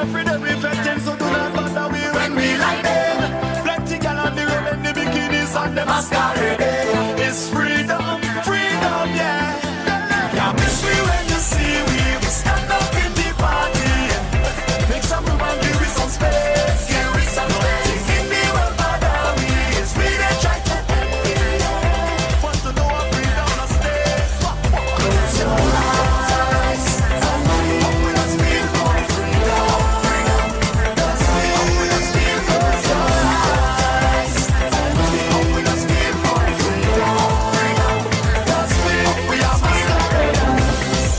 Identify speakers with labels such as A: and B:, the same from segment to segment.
A: Every day we fetting, so do not bother we when we like them. Plenty gal on the road in the bikinis and the masquerade. It's freedom, freedom, yeah. Yeah, miss me when you see we stand up in the party. Make some room and give me some space. Give me some space. Give me one bother we. It's we that try to help me. Want to know what freedom is stay. Close your eyes and open us feel for freedom. That's me. Open us feel. Close your eyes and open us feel for freedom. That's me. We are masqueraders.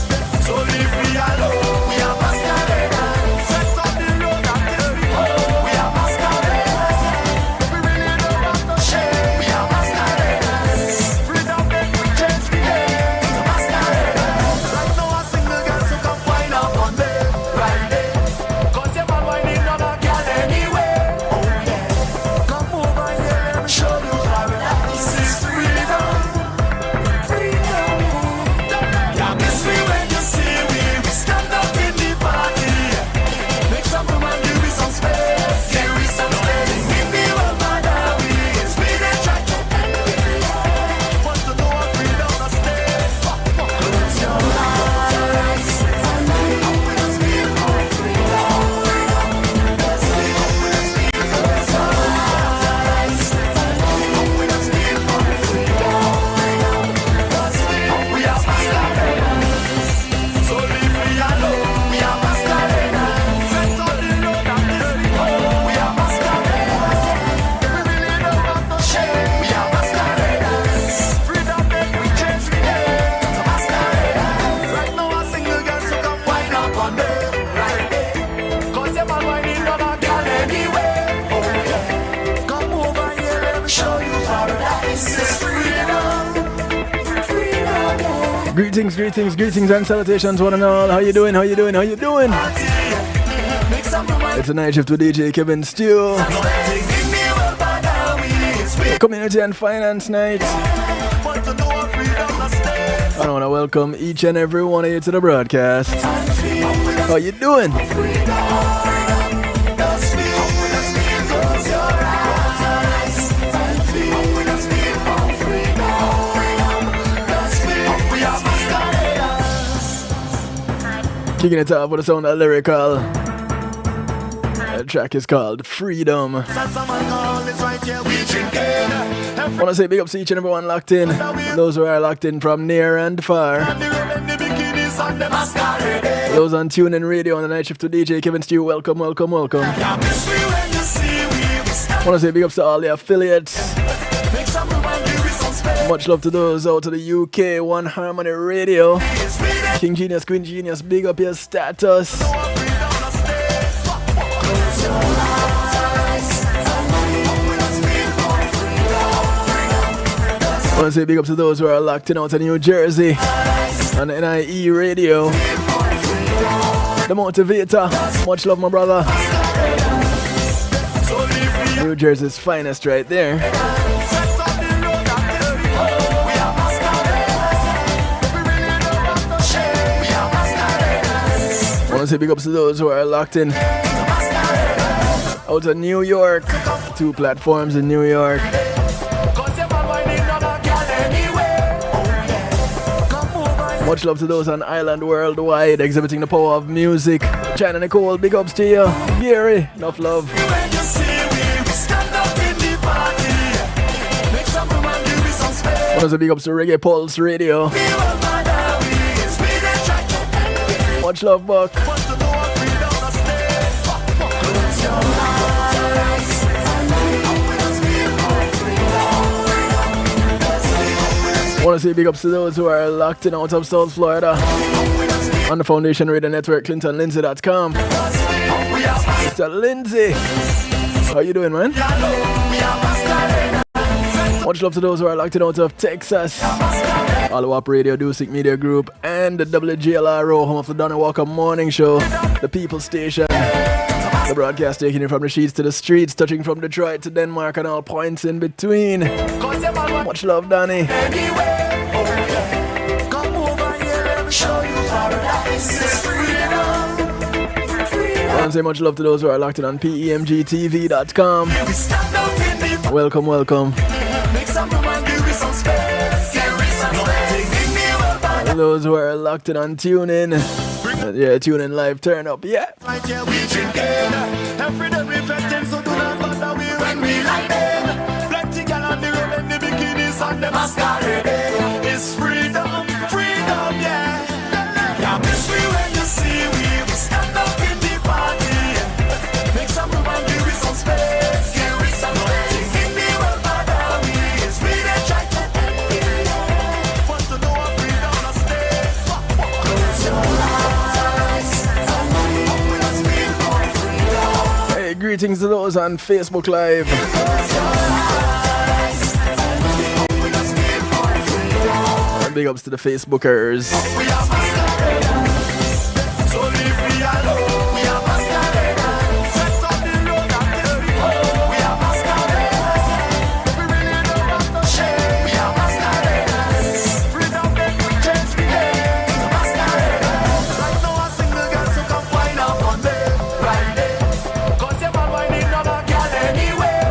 A: So leave me alone. We are masqueraders. Set up the road and tell me oh. We are masqueraders. We really don't want no shame. We are masqueraders. Freedom make we change the game. To masqueraders. Right now a single girl so come wind up on me. Right there. Cause your man whining on a girl anyway. Oh yeah. Come over here, let me show you paradise. This is freedom. Freedom. Yeah, miss me when you see we stand up in the party. Make some room and give me some space. Give me some space. Give me one mother we. It's me that try to help me. Want to know what freedom is stay. Close your eyes and open us feel for freedom. That's me. Open us feel. Close your eyes and open us feel for freedom. That's me. We are masqueraders. So leave me alone. We are masqueraders. Set on the road and tell me oh. We are masqueraders. We really don't want no shame. We are masqueraders. Freedom make we change the game. To masqueraders. Right now a single girl so come wind up on me. Right there. Cause your man whining on a girl anyway. Oh yeah. Come over here, let me show you paradise. It's freedom. Freedom, yeah.
B: Greetings and salutations one and all. How you doing?
A: Make some room and
B: It's a night shift with DJ Kevin Steele.
A: give me one bother we. It's me.
B: Community and Finance Night.
A: Want to know what freedom is stay.
B: I want to welcome each and every one of you to the broadcast. How you doing? Kicking it off with a sound of lyrical. The track is called Freedom. I want to say big ups to each and everyone locked in. Those who are locked in from near and far. Those on TuneIn Radio on the night shift to DJ Kevin Steele, welcome. I want to say big ups to all the affiliates. Much love to those out of the UK, One Harmony Radio. King Genius, Queen Genius, big up your status. I want to say big up to those who are locked in out of New Jersey on NIE Radio. The Motivator, much love my brother. New Jersey's finest right there. I want to say big ups to those who are locked in out of New York. 2 platforms in New York. Much love to those on Island Worldwide, exhibiting the power of music. China Nicole, big ups to you. Gary, enough love. I want to say big ups to Reggae Pulse Radio. Much love, Buck. I want to say big ups to those who are locked in out of South Florida on the Foundation Radio Network, ClintonLindsay.com. Mr. Lindsay, how you doing, man? Much love to those who are locked in out of Texas. All Up Radio, Dusik Media Group, and the WGLRO, home of the Donny Walker Morning Show, the People Station. The broadcast taking you from the sheets to the streets, touching from Detroit to Denmark and all points in between. Much love, Donny. want to say much love to those who are locked in on PEMGTV.com. Welcome, welcome. Those who are locked in on TuneIn. Yeah, TuneIn live, turn up, yeah.
A: Right here we drinking. Every day we fetting, so do not bother we when we like them. Plenty gal on the road and the bikinis and the masquerade. It's freedom, freedom, yeah. Yeah, miss me when you see we stand up in the party. Make some room and give me some space. Give me some space. Give me well bother we. It's we that try to want to know what freedom must stay. Close your eyes.
B: Hey, greetings to those on Facebook Live. And big ups to the Facebookers.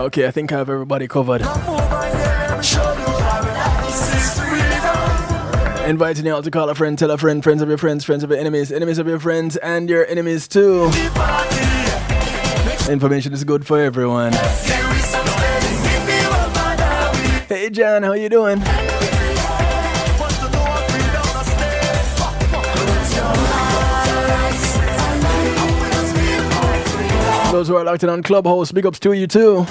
B: Okay, I think I have everybody covered. Inviting you all to call a friend, tell a friend, friends of your friends, friends of your enemies, enemies of your friends, and your enemies too. Information is good for everyone. Hey John, how you doing? Those who are locked in on Clubhouse, big ups to you too.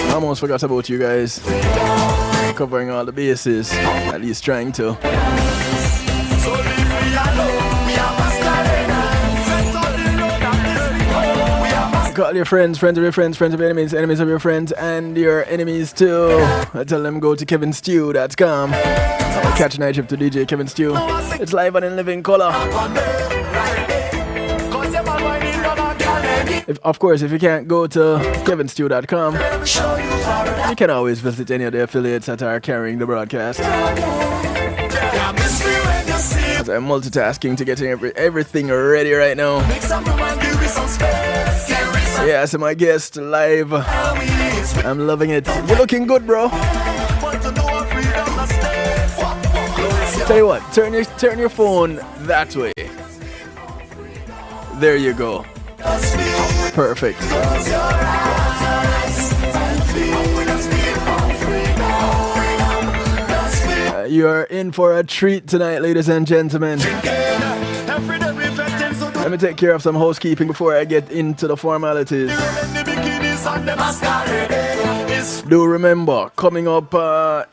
B: I almost forgot about you guys. Covering all the bases, at least trying to. Call your friends, friends of your friends, friends of your enemies, enemies of your friends, and your enemies too. I tell them go to kevinstew.com. Catch a night shift to DJ Kevin Stew. It's live and in living color. Of course, if you can't go to kevinstew.com, you can always visit any of the affiliates that are carrying the broadcast. As I'm multitasking to getting everything ready right now. Yeah, so my guest live. I'm loving it. You're looking good, bro. Tell you what, turn your phone that way. There you go. Perfect. You are in for a treat tonight, ladies and gentlemen. Let me take care of some housekeeping before I get into the formalities. Do remember, coming up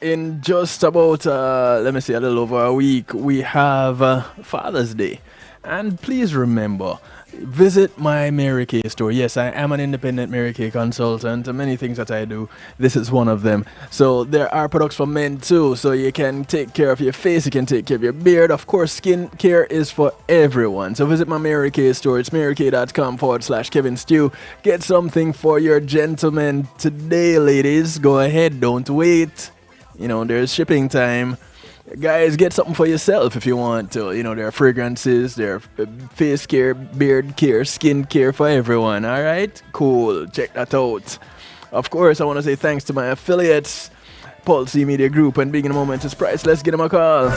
B: in just about, let me see, a little over a week, we have Father's Day. And please remember, visit my Mary Kay store. Yes, I am an independent Mary Kay consultant. Many things that I do, this is one of them. So there are products for men too. So you can take care of your face, you can take care of your beard. Of course, skin care is for everyone. So visit my Mary Kay store. It's marykay.com/Kevin Stew. Get something for your gentleman today, ladies. Go ahead, don't wait. You know, there's shipping time. Guys, get something for yourself if you want to. You know, there are fragrances, there are face care, beard care, skin care for everyone. All right? Cool. Check that out. Of course, I want to say thanks to my affiliates, Pulse Media Group and Big in the Moment is Priceless. Get them a call.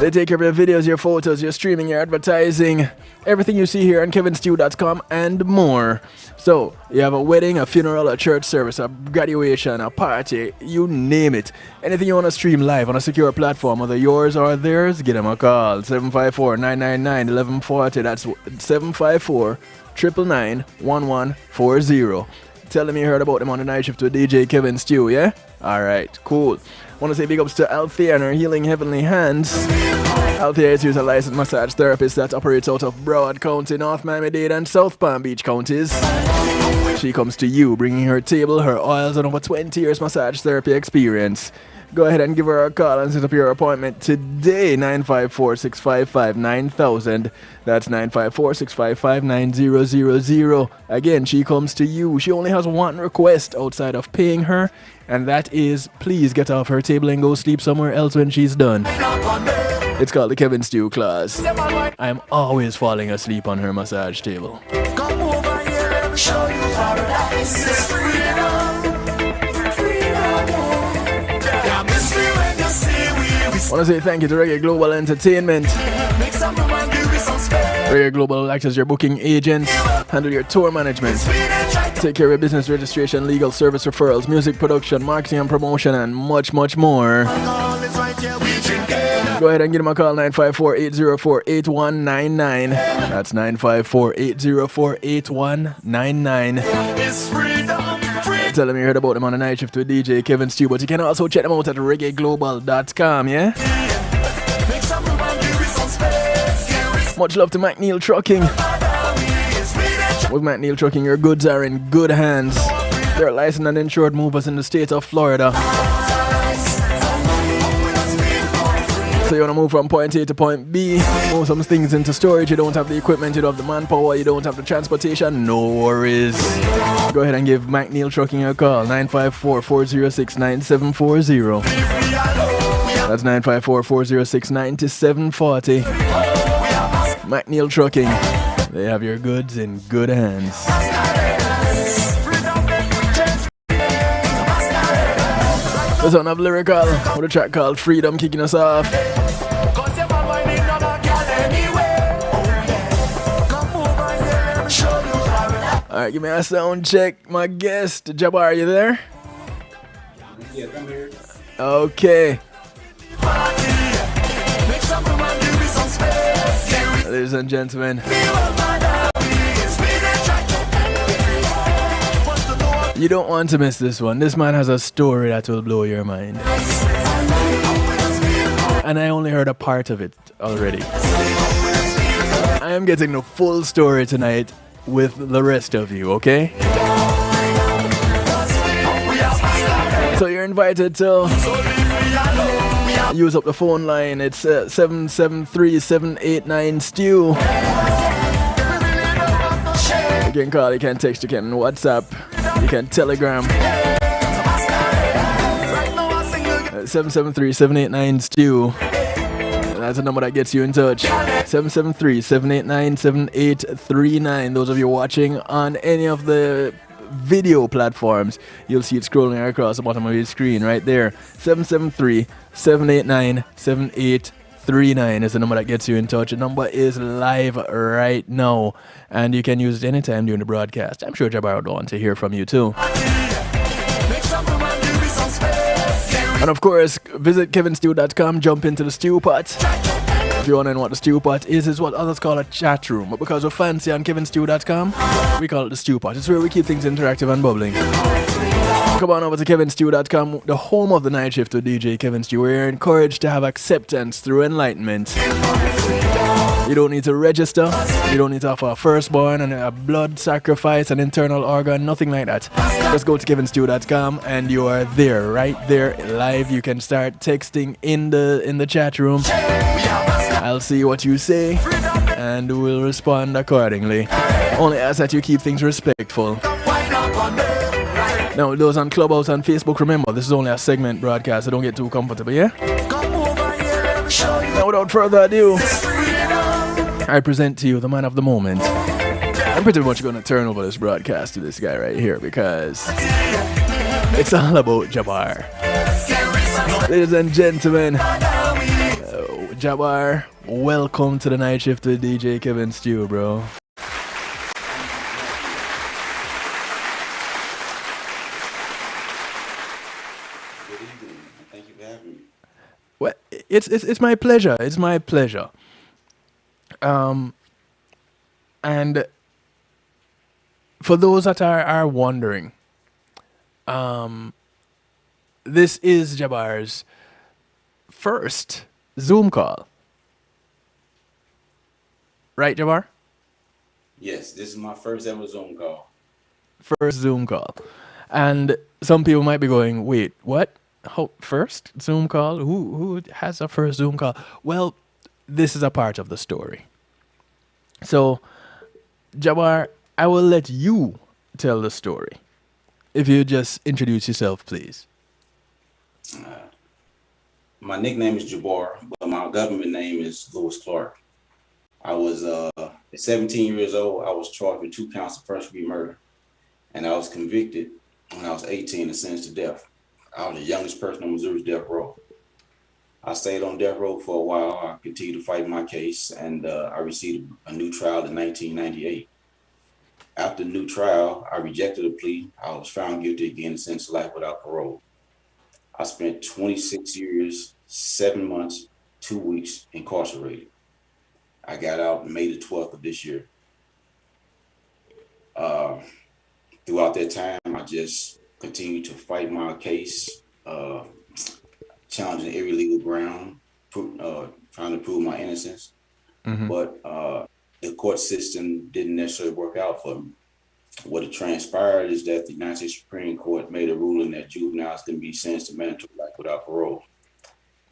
B: They take care of your videos, your photos, your streaming, your advertising, everything you see here on kevinstew.com and more. So, you have a wedding, a funeral, a church service, a graduation, a party, you name it. Anything you want to stream live on a secure platform, whether yours or theirs, get them a call. 754-999-1140. That's 754-999-1140. Tell them you heard about them on the night shift with DJ Kevin Stew, yeah? Alright, cool. Want to say big ups to Althea and her Healing Heavenly Hands. Althea is a licensed massage therapist that operates out of Broward County, North Miami-Dade and South Palm Beach counties. She comes to you bringing her table, her oils and over 20 years massage therapy experience. Go ahead and give her a call and set up your appointment today. 954-655-9000. That's 954-655-9000. Again, she comes to you. She only has one request outside of paying her, and that is please get off her table and go sleep somewhere else when she's done. It's called the Kevin Stew clause. I am always falling asleep on her massage table.
A: Come over here, let me show you paradise. It's freedom. Yeah, miss me when you see we
B: I want to say thank you to Reggae Global Entertainment.
A: make some woman give me some space.
B: Reggae Global acts as your booking agent, handle your tour management, take care of business registration, legal service referrals, music production, marketing and promotion, and much, much more. Go ahead and give them a call, 954-804-8199. That's 954-804-8199.
A: It's freedom, freedom.
B: Tell them you heard about them on the night shift with DJ Kevin Stew, but you can also check them out at reggaeglobal.com, yeah?
A: Make some woman give me some space.
B: Much love to McNeil Trucking. With McNeil Trucking, your goods are in good hands. They're licensed and insured movers in the state of Florida. So you want to move from point A to point B, move some things into storage, you don't have the equipment, you don't have the manpower, you don't have the transportation, no worries. Go ahead and give McNeil Trucking a call, 954-406-9740. That's 954-406-9740. McNeil Trucking, they have your goods in good hands. This one of Lyrical with a track called Freedom kicking us off. Alright, give me a sound check. My guest, Jabar, are you there?
C: Yeah, come here.
B: Okay. Ladies and gentlemen, you don't want to miss this one. This man has a story that will blow your mind. And I only heard a part of it already. I am getting the full story tonight with the rest of you, okay? So you're invited to use up the phone line. It's 773-789-STEW. You can call, you can text, you can WhatsApp, you can Telegram. 773-789-STEW. That's the number that gets you in touch. 773-789-7839. Those of you watching on any of the video platforms, you'll see it scrolling across the bottom of your screen right there. 773-789-7839 is the number that gets you in touch. The number is live right now, and you can use it anytime during the broadcast. I'm sure Jabar would want to hear from you too. And of course, visit kevinstew.com, jump into the stew pot. If you're wondering what the stew pot is what others call a chat room. But because we're fancy on kevinstew.com, we call it the stew pot. It's where we keep things interactive and bubbling. Come on over to kevinstew.com, the home of the night shift with DJ Kevin Stew, where you're encouraged to have acceptance through enlightenment. You don't need to register. You don't need to offer a firstborn and a blood sacrifice, an internal organ, nothing like that. Just go to kevinstew.com and you are there, right there, live. You can start texting in the chat room. I'll see what you say and we'll respond accordingly. Only ask that you keep things respectful. Now, those on Clubhouse and Facebook, remember, this is only a segment broadcast, so don't get too comfortable, yeah? Now, without further ado, I present to you the man of the moment. I'm pretty much going to turn over this broadcast to this guy right here because it's all about Jabar. Ladies and gentlemen, Jabar, welcome to the night shift with DJ Kevin Stew, bro.
C: Good evening. Thank you for having me.
B: Well, it's my pleasure. It's my pleasure. And for those that are wondering, this is Jabar's first Zoom call. Right, Jabar?
C: Yes, this is my first ever Zoom call.
B: First Zoom call. And some people might be going, wait, what? How, first Zoom call? Who has a first Zoom call? Well, this is a part of the story. So, Jabar, I will let you tell the story. If you just introduce yourself, please.
C: My nickname is Jabar, but my government name is Lewis Clark. I was at 17 years old. I was charged with 2 counts of first degree murder, and I was convicted when I was 18 and sentenced to death. I was the youngest person on Missouri's death row. I stayed on death row for a while. I continued to fight my case, and I received a new trial in 1998. After the new trial, I rejected a plea. I was found guilty again and sentenced to life without parole. I spent 26 years, 7 months, 2 weeks incarcerated. I got out May the 12th of this year. Uh, Throughout that time, I just continued to fight my case, challenging every legal ground, trying to prove my innocence.
B: Mm-hmm.
C: But the court system didn't necessarily work out for me. What had transpired is that the United States Supreme Court made a ruling that juveniles can be sentenced to mandatory life without parole.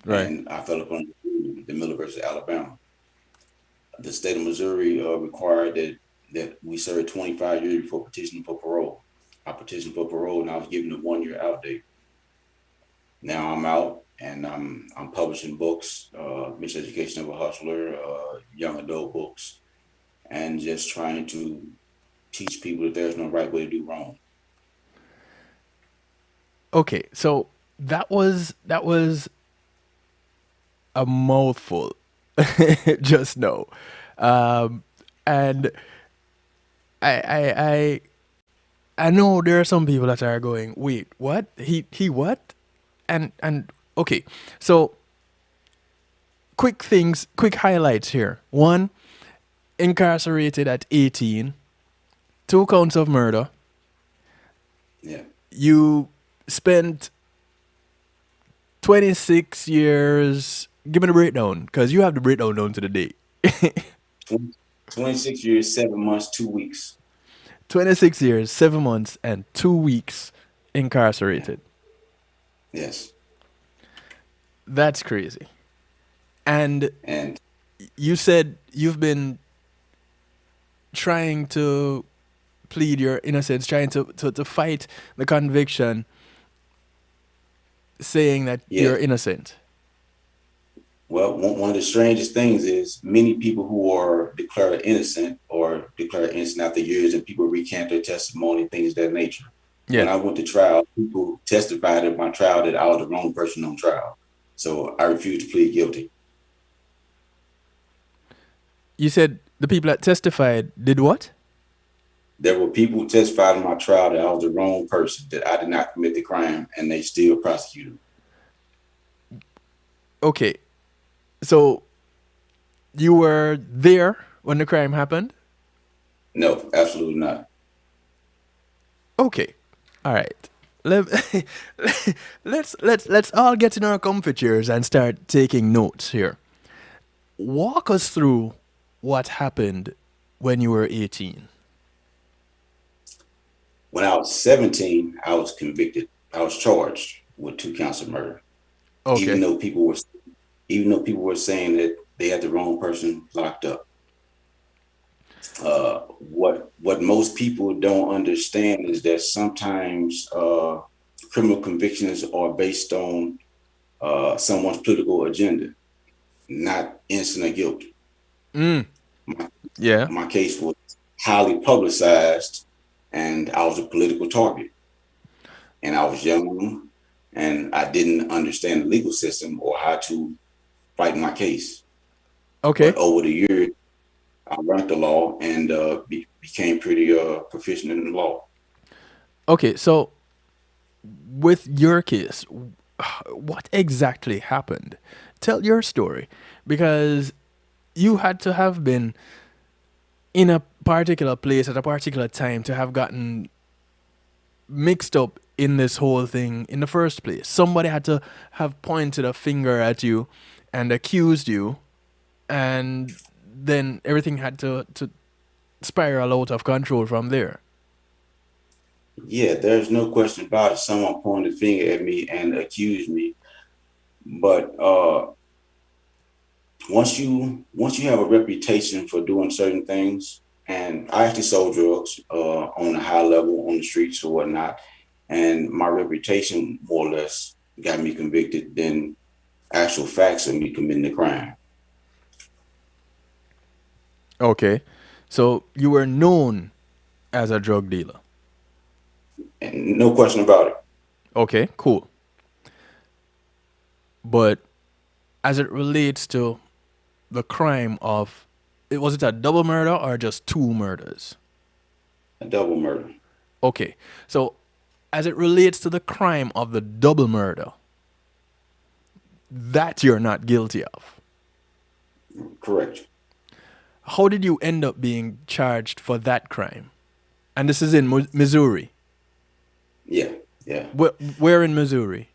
B: Right.
C: And I fell upon the Miller versus Alabama. The state of Missouri required that we serve 25 years before petitioning for parole. I petitioned for parole and I was given a 1-year out date. Now I'm out and I'm publishing books, Miseducation of a Hustler, young adult books, and just trying to teach people that there's no right way to do wrong.
B: Okay, so that was a mouthful just now. And I know there are some people that are going, wait, what? He what? And okay, so quick highlights here. One, incarcerated at 18, 2 counts of murder.
C: Yeah.
B: You spent 26 years. Give me the breakdown, because you have the breakdown down to the day.
C: 26 years, 7 months, 2 weeks.
B: 26 years, 7 months, and 2 weeks incarcerated.
C: Yes.
B: That's crazy. And
C: And
B: you said you've been trying to plead your innocence, trying to fight the conviction, saying that you're innocent.
C: well, one of the strangest things is many people who are declared innocent or declared innocent after years, and people recant their testimony, things of that nature. When I went to trial, people testified at my trial that I was the wrong person on trial. So I refused to plead guilty.
B: You said the people that testified did what?
C: There were people who testified in my trial that I was the wrong person, that I did not commit the crime, and they still prosecuted me.
B: Okay. So you were there when the crime happened?
C: No, absolutely not.
B: Okay. All right. Let's all get in our comfy chairs and start taking notes here. Walk us through what happened when you were 18.
C: When I was 17, I was convicted. I was charged with 2 counts of murder.
B: Okay.
C: Even though people were saying that they had the wrong person locked up. What most people don't understand is that sometimes criminal convictions are based on someone's political agenda, not innocent or guilty. My case was highly publicized, and I was a political target. And I was young, and I didn't understand the legal system or how to fight my case.
B: Okay.
C: But over the years, I learned the law and became pretty proficient in the law.
B: Okay, so with your case, what exactly happened? Tell your story, because you had to have been in a particular place at a particular time to have gotten mixed up in this whole thing in the first place. Somebody had to have pointed a finger at you and accused you, and then everything had to spiral out of control from there.
C: Yeah, there's no question about it. Someone pointed a finger at me and accused me. But once you have a reputation for doing certain things, and I actually sold drugs on a high level on the streets or whatnot, and my reputation more or less got me convicted, then actual facts of me committing the crime.
B: Okay. So you were known as a drug dealer.
C: And no question about it.
B: Okay, cool. But as it relates to the crime of, was it a double murder or just two murders?
C: A double murder.
B: Okay. So as it relates to the crime of the double murder, that you're not guilty of.
C: Correct.
B: How did you end up being charged for that crime? And this is in Missouri.
C: Yeah, yeah.
B: Where in Missouri?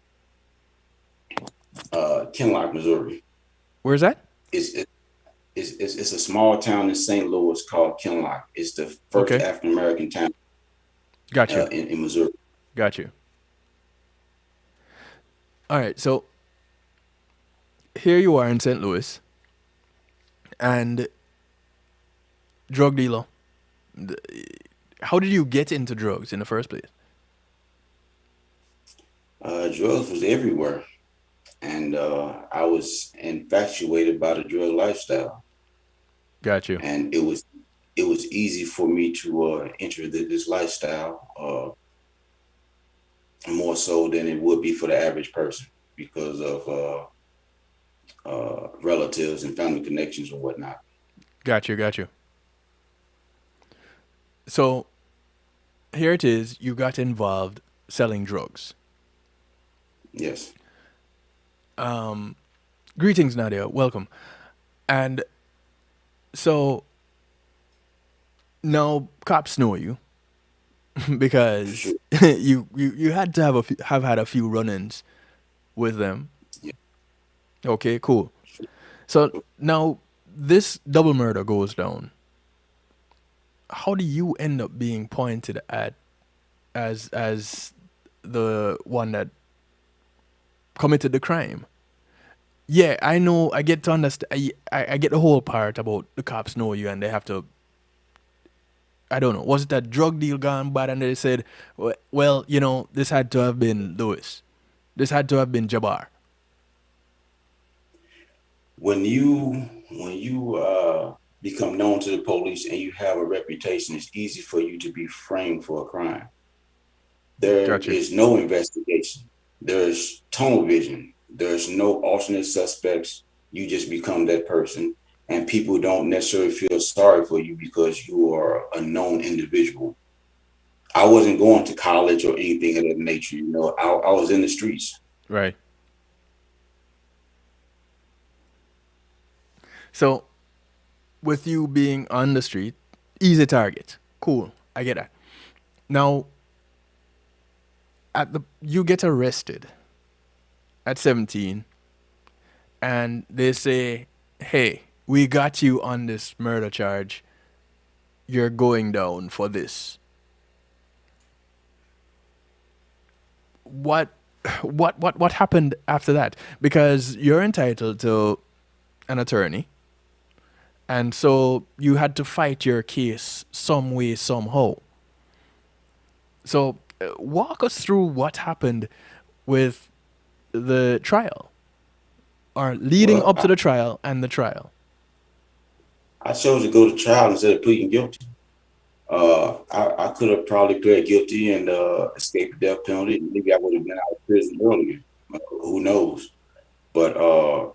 C: Kinloch, Missouri.
B: Where's that?
C: It's a small town in St. Louis called Kinloch. It's the first
B: Okay.
C: African American town
B: Got you.
C: in Missouri.
B: Got you. All right. So here you are in St. Louis, and drug dealer. How did you get into drugs in the first place?
C: Drugs was everywhere, and I was infatuated by the drug lifestyle,
B: Got you.
C: and it was easy for me to enter this lifestyle more so than it would be for the average person because of relatives and family connections and whatnot.
B: Got you. Got you. So here it is. You got involved selling drugs.
C: Yes.
B: Greetings, Nadia. Welcome. And so now cops know you because
C: Sure.
B: you had to have had a few run-ins with them.
C: Yeah.
B: Okay, cool. So now this double murder goes down. How do you end up being pointed at as the one that committed the crime? Yeah, I know. I get to understand. I get the whole part about the cops know you and they have to. I don't know. Was it that drug deal gone bad and they said, well, this had to have been Lewis. This had to have been Jabar.
C: When you become known to the police and you have a reputation, it's easy for you to be framed for a crime. There
B: Got you.
C: is no investigation. There's tunnel vision. There's no alternate suspects. You just become that person. And people don't necessarily feel sorry for you because you are a known individual. I wasn't going to college or anything of that nature. I was in the streets.
B: Right. So, with you being on the street, easy target. Cool. I get that. Now, you get arrested at 17 and they say, "Hey, we got you on this murder charge. You're going down for this." What what happened after that? Because you're entitled to an attorney. And so you had to fight your case some way, somehow. So walk us through what happened with the trial or leading
C: Well,
B: up to the trial and the trial.
C: I chose to go to trial instead of pleading guilty. I could have probably pled guilty and escaped the death penalty. Maybe I would have been out of prison earlier. Who knows? But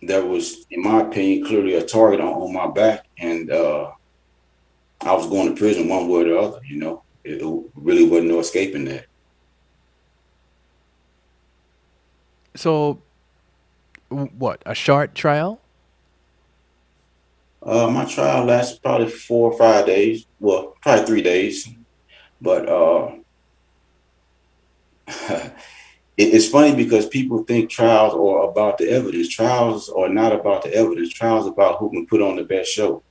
C: there was, in my opinion, clearly a target on my back, and I was going to prison one way or the other. It really wasn't no escaping that.
B: So, what, a short trial?
C: My trial lasted probably 4 or 5 days. Well, probably 3 days. But it's funny because people think trials are about the evidence. Trials are not about the evidence. Trials are about who can put on the best show.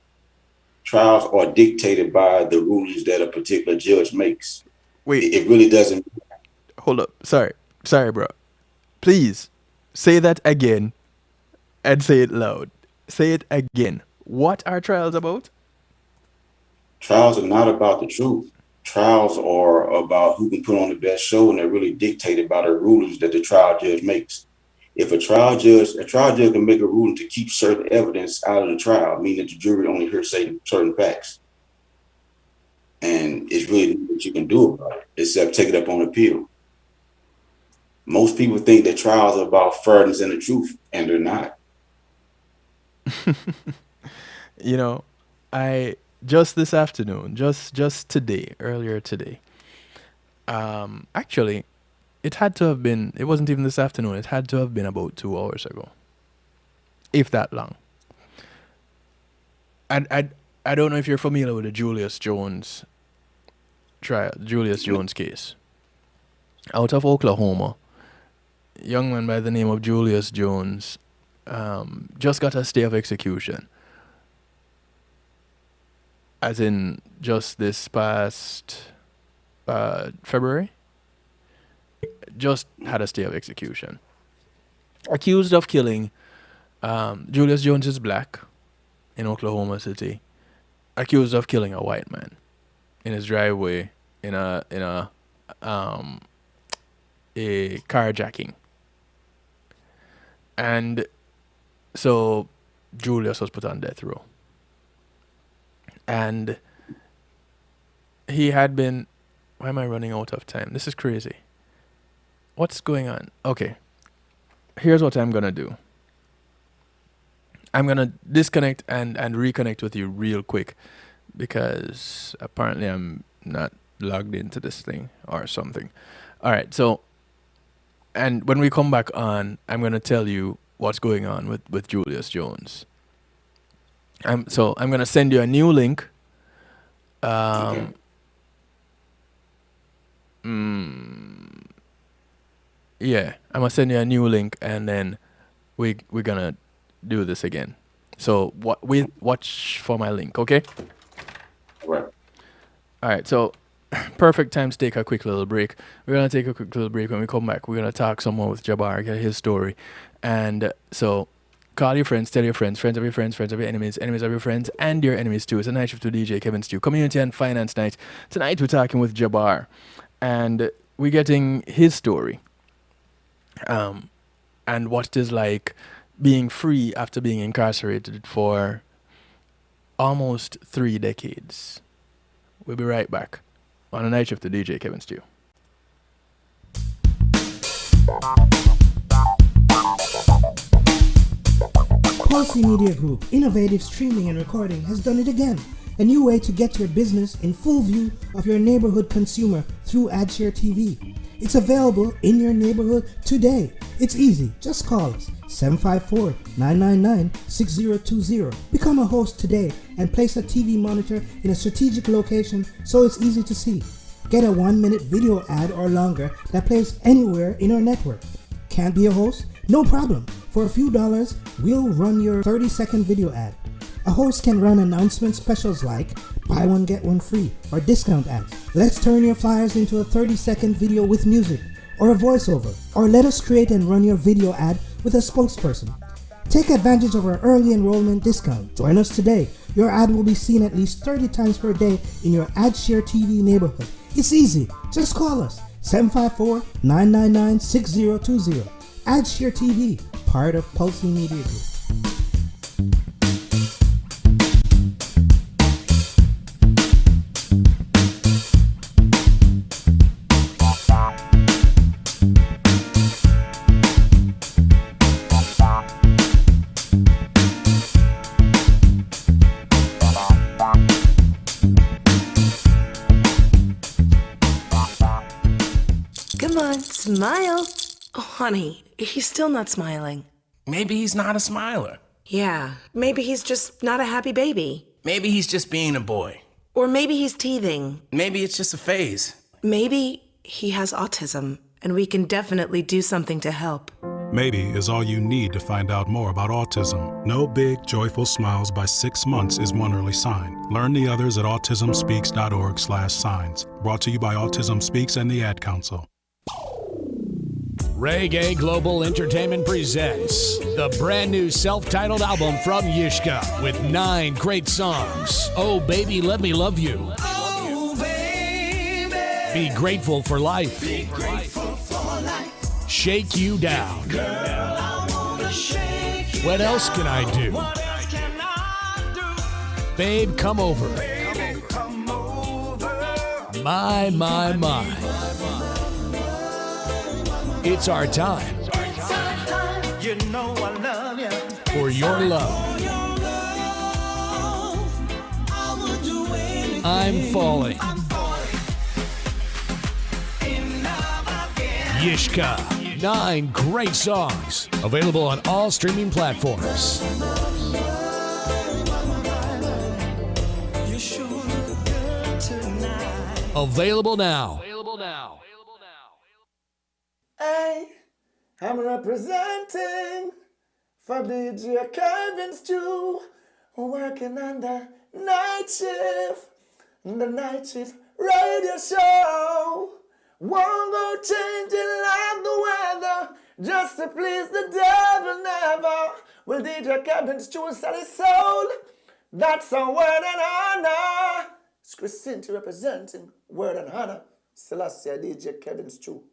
C: Trials are dictated by the rulings that a particular judge makes.
B: Wait,
C: It really doesn't.
B: hold up. Sorry, bro. Please say that again and say it loud. Say it again. What are trials about?
C: Trials are not about the truth. Trials are about who can put on the best show, and they're really dictated by the rulings that the trial judge makes. If a trial judge can make a ruling to keep certain evidence out of the trial, meaning that the jury only hears certain facts. And it's really what you can do about it, except take it up on appeal. Most people think that trials are about fairness and the truth, and they're not.
B: You know, I just this afternoon, just today, earlier today. Actually, it had to have been. It wasn't even this afternoon. It had to have been about 2 hours ago, if that long. I don't know if you're familiar with the Julius Jones trial, Julius Jones case. Out of Oklahoma, young man by the name of Julius Jones just got a stay of execution. As in just this past February. Just had a stay of execution. Accused of killing, Julius Jones is black in Oklahoma City. Accused of killing a white man in his driveway in a carjacking. And so Julius was put on death row. And he had been... Why am I running out of time? This is crazy. What's going on? Okay. Here's what I'm going to do. I'm going to disconnect and reconnect with you real quick because apparently I'm not logged into this thing or something. All right. So, and when we come back on, I'm going to tell you what's going on with Julius Jones. So I'm going to send you a new link.
C: Okay.
B: Yeah, I'm gonna send you a new link, and then we're gonna do this again. So watch for my link, okay?
C: Right.
B: All right. So perfect time to take a quick little break. We're gonna take a quick little break. When we come back, we're gonna talk some more with Jabar, get his story, and so call your friends, tell your friends, friends of your friends, friends of your enemies, enemies of your friends, and your enemies too. It's a night shift with DJ Kevin Stew, Community and Finance Night. Tonight we're talking with Jabar, and we're getting his story. And what it is like being free after being incarcerated for almost 3 decades. We'll be right back on a night shift with DJ Kevin Stew.
D: Pulsey Media Group, innovative streaming and recording, has done it again. A new way to get your business in full view of your neighborhood consumer through AdShare TV. It's available in your neighborhood today. It's easy. Just call us 754-999-6020. Become a host today and place a TV monitor in a strategic location so it's easy to see. Get a 1-minute video ad or longer that plays anywhere in our network. Can't be a host? No problem. For a few dollars, we'll run your 30-second video ad. A host can run announcement specials like buy one get one free or discount ads. Let's turn your flyers into a 30-second video with music or a voiceover, or let us create and run your video ad with a spokesperson. Take advantage of our early enrollment discount. Join us today. Your ad will be seen at least 30 times per day in your AdShare TV neighborhood. It's easy. Just call us 754-999-6020. AdShare TV, part of Pulsey Media Group.
E: Smile. Oh, honey, he's still not smiling.
F: Maybe he's not a smiler.
E: Yeah, maybe he's just not a happy baby.
F: Maybe he's just being a boy.
E: Or maybe he's teething.
F: Maybe it's just a phase.
E: Maybe he has autism, and we can definitely do something to help.
G: Maybe is all you need to find out more about autism. No big, joyful smiles by 6 months is one early sign. Learn the others at autismspeaks.org/signs. Brought to you by Autism Speaks and the Ad Council.
H: Reggae Global Entertainment presents the brand new self-titled album from Yishka with 9 great songs. Oh, Baby, Let Me Love You.
A: Oh, baby.
H: Be Grateful for Life.
A: Be grateful for life.
H: shake you down.
A: Girl, I wanna shake you
H: What else can I do?
A: What else can I do?
H: Babe, come over.
A: Baby, come over.
H: My. It's our time
A: You know I love you.
H: for your love.
A: I would do anything.
H: I'm falling.
A: In love again.
H: Yishka. 9 great songs. Available on all streaming platforms.
A: You sure look good tonight.
H: Available now.
I: Hey, I'm representing for DJ Kevin Stew, working on the night shift radio show. Won't go changing like the weather, just to please the devil never. Will DJ Kevin Stew sell his soul? That's a word and honor. It's Christine representing word and honor. Selassie DJ Kevin Stew.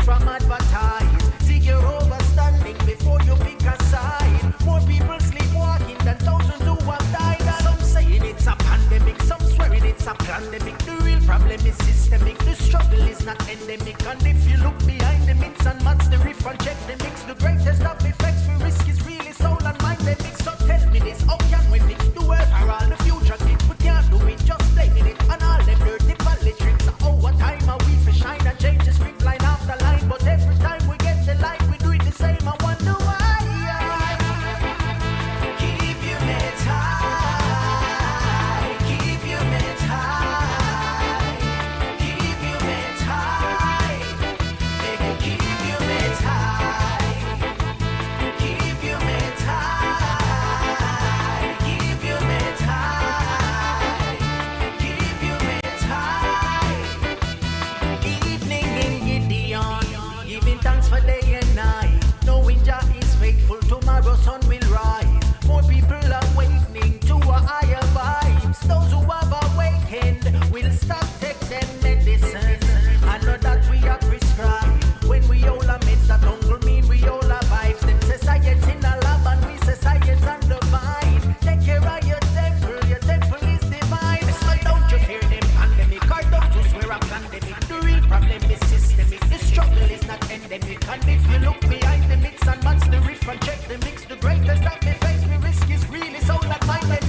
A: From advertise, seek your overstanding before you pick a side. More people sleepwalking than thousands who have died. And some saying it's a pandemic, some swearing it's a pandemic. The real problem is systemic, the struggle is not endemic. And if you look behind the myths and match the riff and check the mix, the greatest of effects we risk is really soul and mind they mix. So tell me this, how can we fix the world for all the future kids? We can't do it, just blaming it on all them dirty politics. Oh, what time are we for shine and change the script line after line? But every time we get the light, we do it the same. I wonder why. Keep your head high. Keep your head high. Keep your head high. Baby, keep your head high. Keep your head high. Keep your head high. Keep your head high. Evening in Gideon, giving thanks for day and night. Knowing Jah is faithful, tomorrow sun will rise. More people are awakening to a higher vibes. Those who have awakened will stop take them medicine. I know that we are prescribed. When we all are meds, that don't mean we all are vibes. Them say science in a lab and we say science and divine. Take care of your temple is divine. So don't you fear them pandemic or those who swear a pandemic. The real problem is systemic. The struggle is not endemic. And if you look behind the mix and match the riff and check the mix, the greatest that we face we risk is really soul and mind. It's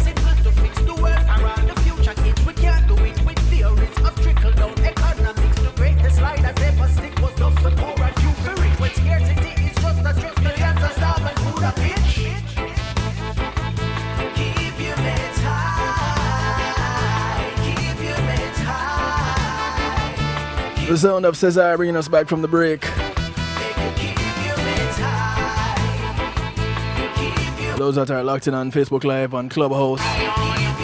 A: simple to fix the world around the future kids. We can't do it with theories of trickle down economics. The greatest lie that ever stick was love for poor and few for rich. When scarcity is just a trust, millions are starving food a bitch. Keep your head high. Keep your head high.
B: The sound of Cesar bringing us back from the break. Those that are locked in on Facebook Live, on Clubhouse,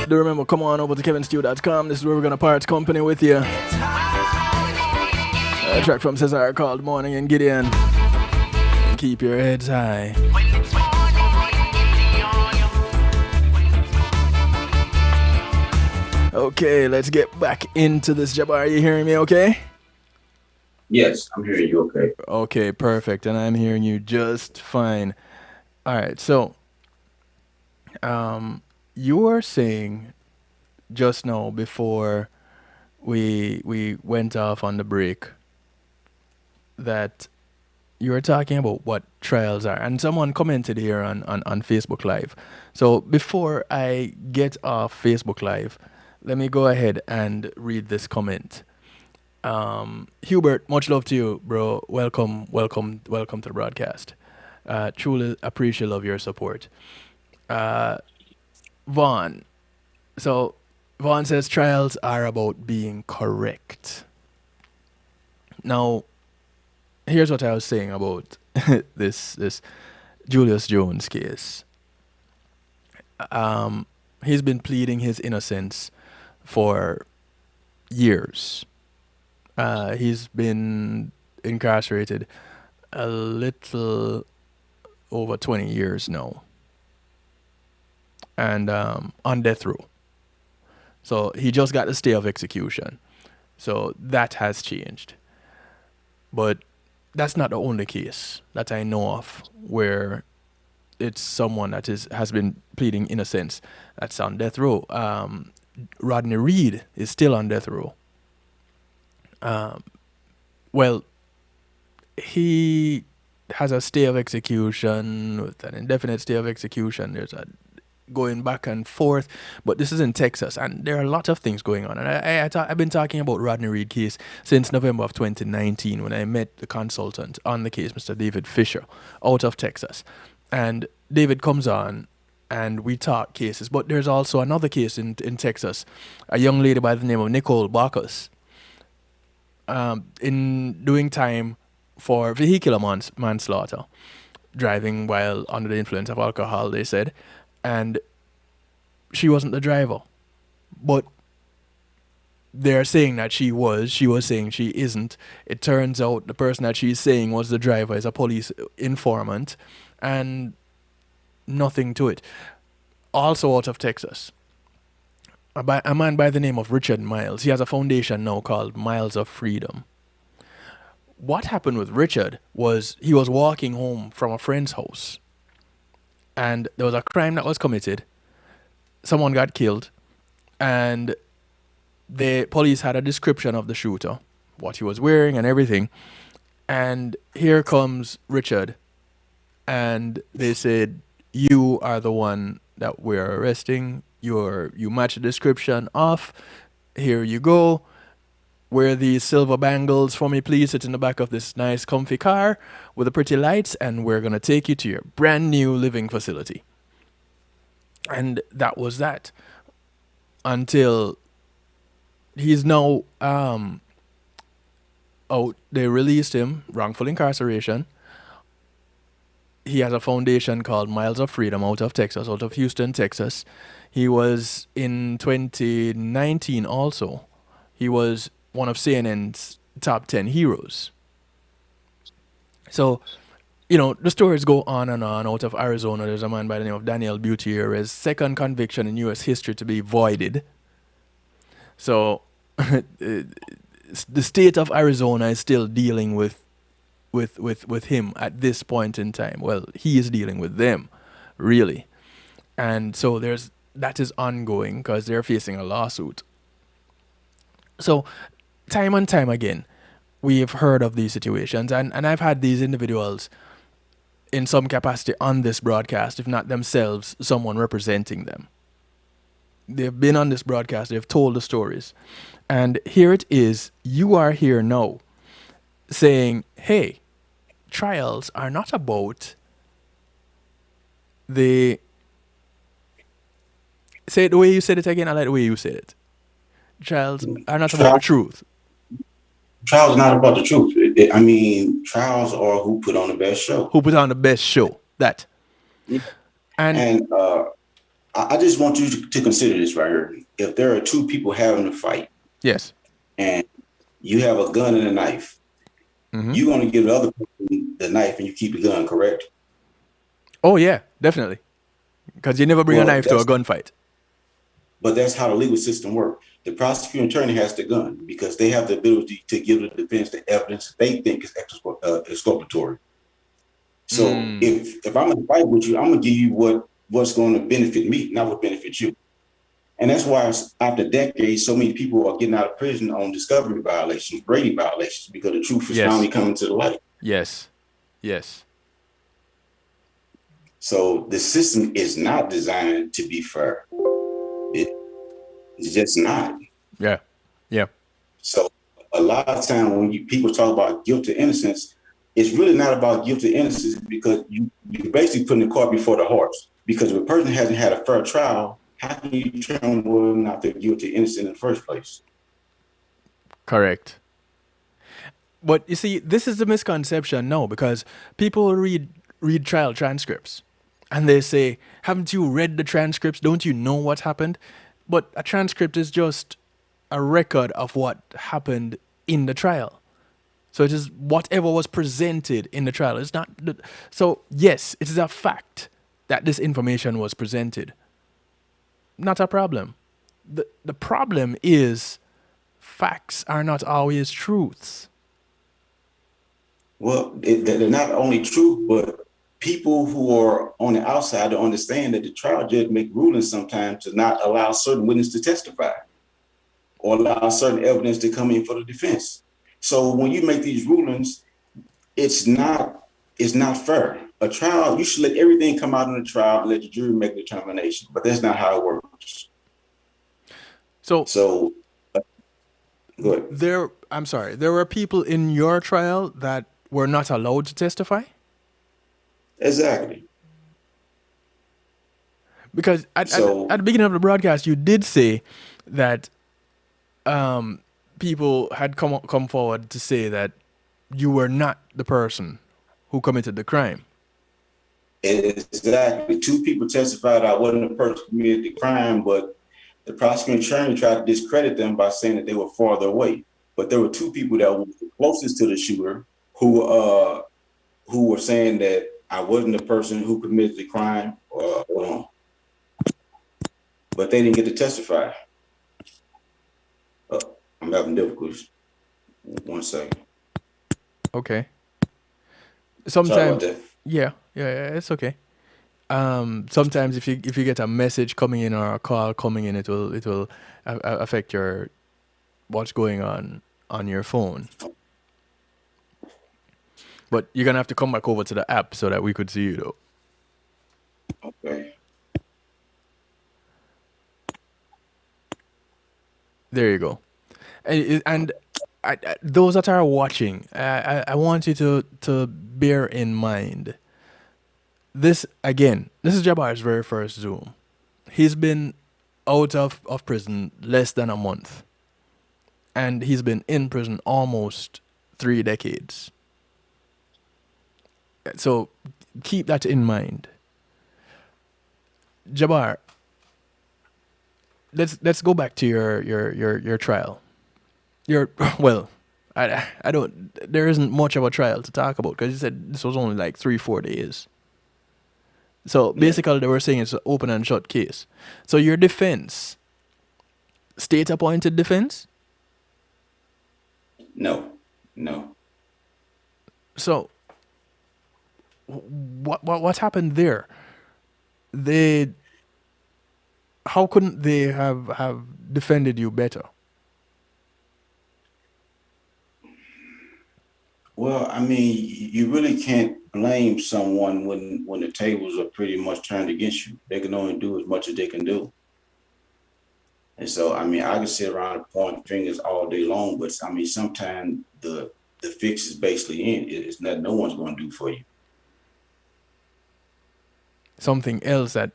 B: do remember, come on over to kevinstew.com. This is where we're going to part company with you. A track from Cesar called Morning in Gideon. Keep your heads high. Okay, let's get back into this. Jabar, are you hearing me okay?
C: Yes, I'm hearing you okay.
B: Okay, perfect. And I'm hearing you just fine. All right, so you were saying just now before we went off on the break that you were talking about what trials are, and someone commented here on Facebook Live. So before I get off Facebook Live, let me go ahead and read this comment. Hubert, much love to you, bro. Welcome to the broadcast. Truly appreciate of your support. Vaughn. So Vaughn says trials are about being correct. Now, here's what I was saying about this Julius Jones case. He's been pleading his innocence for years. He's been incarcerated a little over 20 years now, and on death row. So he just got the stay of execution. So that has changed. But that's not the only case that I know of where it's someone that has been pleading innocence that's on death row. Rodney Reed is still on death row. Well, he has a stay of execution with an indefinite stay of execution. There's a going back and forth, but this is in Texas, and there are a lot of things going on. And I've been talking about Rodney Reed case since November of 2019 when I met the consultant on the case, Mr. David Fisher, out of Texas. And David comes on, and we talk cases. But there's also another case in Texas, a young lady by the name of Nicole Bacchus, in doing time for vehicular manslaughter, driving while under the influence of alcohol, they said. And she wasn't the driver, but they're saying that she was. She was saying she isn't. It turns out the person that she's saying was the driver is a police informant, and nothing to it. Also out of Texas, a man by the name of Richard Miles. He has a foundation now called Miles of Freedom. What happened with Richard was he was walking home from a friend's house, and there was a crime that was committed. Someone got killed, and the police had a description of the shooter, what he was wearing and everything. And here comes Richard, and they said, "You are the one that we're arresting. You match the description of. Here you go. Wear these silver bangles for me, please. Sit in the back of this nice comfy car with the pretty lights, and we're going to take you to your brand new living facility." And that was that. Until he's now out. They released him, wrongful incarceration. He has a foundation called Miles of Freedom out of Texas, out of Houston, Texas. He was in 2019 also. He was one of CNN's top 10 heroes. So, the stories go on and on. Out of Arizona, there's a man by the name of Daniel Gutierrez, second conviction in U.S. history to be voided. So, the state of Arizona is still dealing with him at this point in time. Well, he is dealing with them, really. And so that is ongoing because they're facing a lawsuit. So, time and time again, we've heard of these situations, and I've had these individuals in some capacity on this broadcast, if not themselves, someone representing them. They've been on this broadcast, they've told the stories. And here it is, you are here now saying, hey, trials are not about the... Say it the way you said it again, I like the way you said it. Trials are not about the truth.
C: Trials are not about the truth. Trials are who put on the best show.
B: Who put on the best show. That.
C: Yeah. And I just want you to consider this right here. If there are two people having a fight.
B: Yes.
C: And you have a gun and a knife. Mm-hmm. You're going to give the other person the knife and you keep the gun, correct?
B: Oh, yeah, definitely. Because you never bring a knife to a gunfight.
C: But that's how the legal system works. The prosecuting attorney has the gun because they have the ability to give the defense the evidence they think is exculpatory. So if I'm going to fight with you, I'm going to give you what's going to benefit me, not what benefits you. And that's why after decades, so many people are getting out of prison on discovery violations, Brady violations, because the truth is finally coming to the light.
B: Yes. Yes.
C: So the system is not designed to be fair. It's just not.
B: Yeah. Yeah.
C: So a lot of time when people talk about guilt or innocence, it's really not about guilt or innocence because you basically putting the cart before the horse. Because if a person hasn't had a fair trial, how can you determine whether or not they're guilty or innocent in the first place?
B: Correct. But you see, this is the misconception now because people read trial transcripts and they say, haven't you read the transcripts? Don't you know what happened? But a transcript is just a record of what happened in the trial. So it is whatever was presented in the trial. It's not. So yes, it is a fact that this information was presented. Not a problem. The problem is facts are not always truths.
C: Well, they're not only true, but people who are on the outside to understand that the trial judge make rulings sometimes to not allow certain witnesses to testify or allow certain evidence to come in for the defense. So when you make these rulings, it's not fair. A trial, you should let everything come out in the trial and let the jury make the determination. But that's not how it works. So go ahead.
B: I'm sorry. There were people in your trial that were not allowed to testify?
C: Exactly.
B: Because at the beginning of the broadcast, you did say that people had come forward to say that you were not the person who committed the crime.
C: Exactly. 2 people testified I wasn't the person who committed the crime, but the prosecuting attorney tried to discredit them by saying that they were farther away. But there were 2 people that were closest to the shooter who were saying that I wasn't the person who committed the crime, but they didn't get to testify. I'm having difficulties. 1 second.
B: Okay. Sometimes, yeah, it's okay. Sometimes if you get a message coming in or a call coming in, it will affect what's going on your phone. But you're gonna have to come back over to the app so that we could see you, though.
C: Okay.
B: There you go. And those that are watching, I want you to bear in mind. This is Jabar's very first Zoom. He's been out of prison less than a month. And he's been in prison almost 3 decades. So keep that in mind. Jabar, let's go back to your trial. I don't. There isn't much of a trial to talk about because you said this was only like 3-4 days. So basically, they were saying it's an open and shut case. So your defense, state appointed defense?
C: No.
B: So what happened there? How couldn't they have defended you better?
C: Well, I mean, you really can't blame someone when the tables are pretty much turned against you. They can only do as much as they can do. And so, I mean, I can sit around and point fingers all day long, but I mean, sometimes the fix is basically in. It's nothing no one's going to do for you.
B: Something else that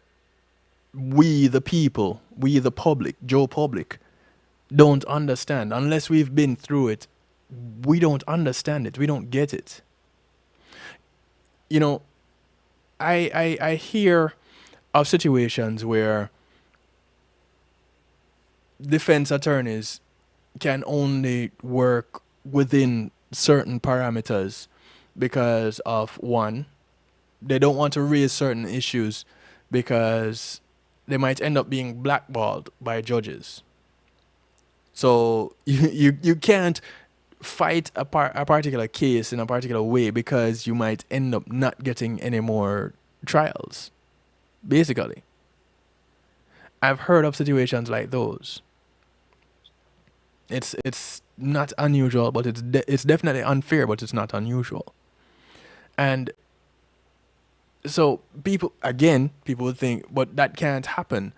B: we the people, we the public, Joe Public, don't understand. Unless we've been through it, we don't understand it. We don't get it. You know, I hear of situations where defense attorneys can only work within certain parameters because of one, they don't want to raise certain issues because they might end up being blackballed by judges. So you can't fight a particular case in a particular way because you might end up not getting any more trials. Basically, I've heard of situations like those. It's not unusual, but it's definitely unfair, but it's not unusual. And so people would think, but that can't happen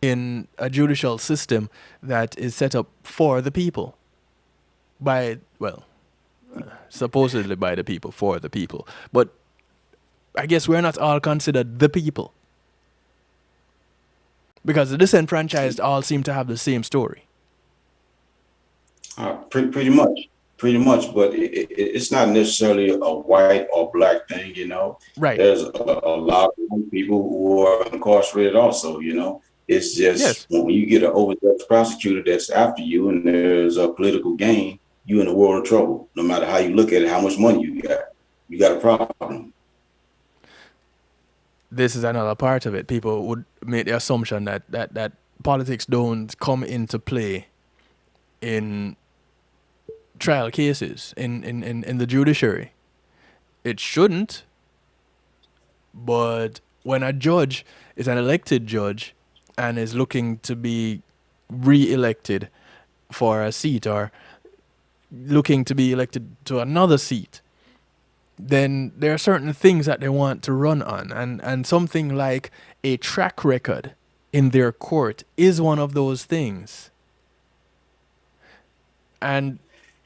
B: in a judicial system that is set up for the people. Supposedly by the people, for the people. But I guess we're not all considered the people. Because the disenfranchised all seem to have the same story.
C: Pretty much. Pretty much, but it's not necessarily a white or black thing, you know.
B: Right.
C: There's a lot of white people who are incarcerated also, you know. It's just
B: Yes.
C: when you get an overzealous prosecutor that's after you and there's a political gain, you in a world of trouble. No matter how you look at it, how much money you got a problem.
B: This is another part of it. People would make the assumption that politics don't come into play in trial cases in the judiciary. It shouldn't, but when a judge is an elected judge and is looking to be re-elected for a seat or looking to be elected to another seat, then there are certain things that they want to run on. And something like a track record in their court is one of those things. And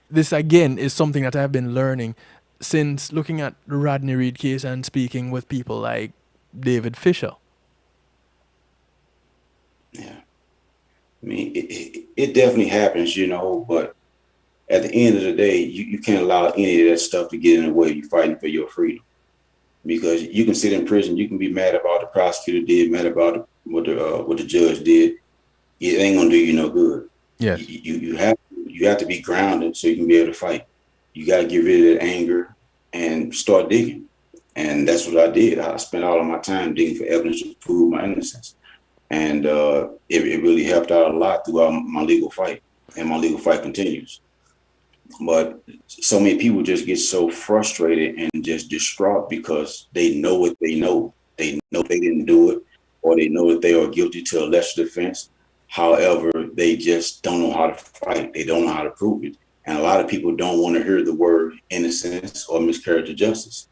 B: this, again, is something that I've been learning since looking at the Rodney Reed case and speaking with people like David Fisher.
C: Yeah. I mean, it definitely happens, you know, but at the end of the day, you can't allow any of that stuff to get in the way of you fighting for your freedom. Because you can sit in prison, you can be mad about what the prosecutor did, mad about what the judge did. It ain't gonna do you no good.
B: Yes.
C: You have to be grounded so you can be able to fight. You got to get rid of that anger and start digging. And that's what I did. I spent all of my time digging for evidence to prove my innocence. And it really helped out a lot throughout my legal fight. And my legal fight continues. But so many people just get so frustrated and just distraught because they know what they know. They know they didn't do it, or they know that they are guilty to a lesser defense. However, they just don't know how to fight. They don't know how to prove it. And a lot of people don't want to hear the word innocence or miscarriage of justice.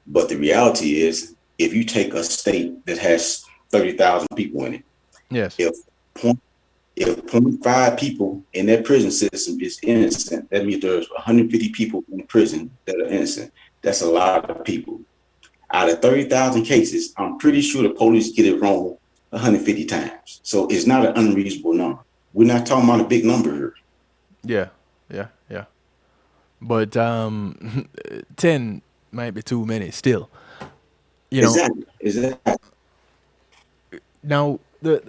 C: But the reality is, if you take a state that has 30,000 people in it,
B: yes,
C: if 0.5 people in that prison system is innocent, that means there's 150 people in prison that are innocent. That's a lot of people. Out of 30,000 cases, I'm pretty sure the police get it wrong 150 times. So it's not an unreasonable number. We're not talking about a big number here.
B: Yeah. But 10 might be too many still. You know.
C: Exactly.
B: Now the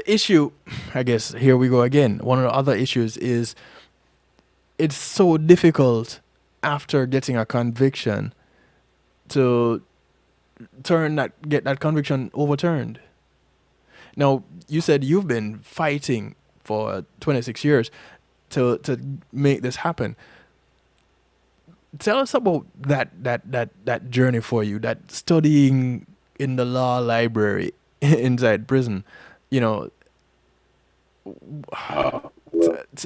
B: issue, I guess, here we go again. One of the other issues is it's so difficult after getting a conviction to get that conviction overturned. Now, you said you've been fighting for 26 years to make this happen. Tell us about that journey for you, that studying in the law library inside prison. You know,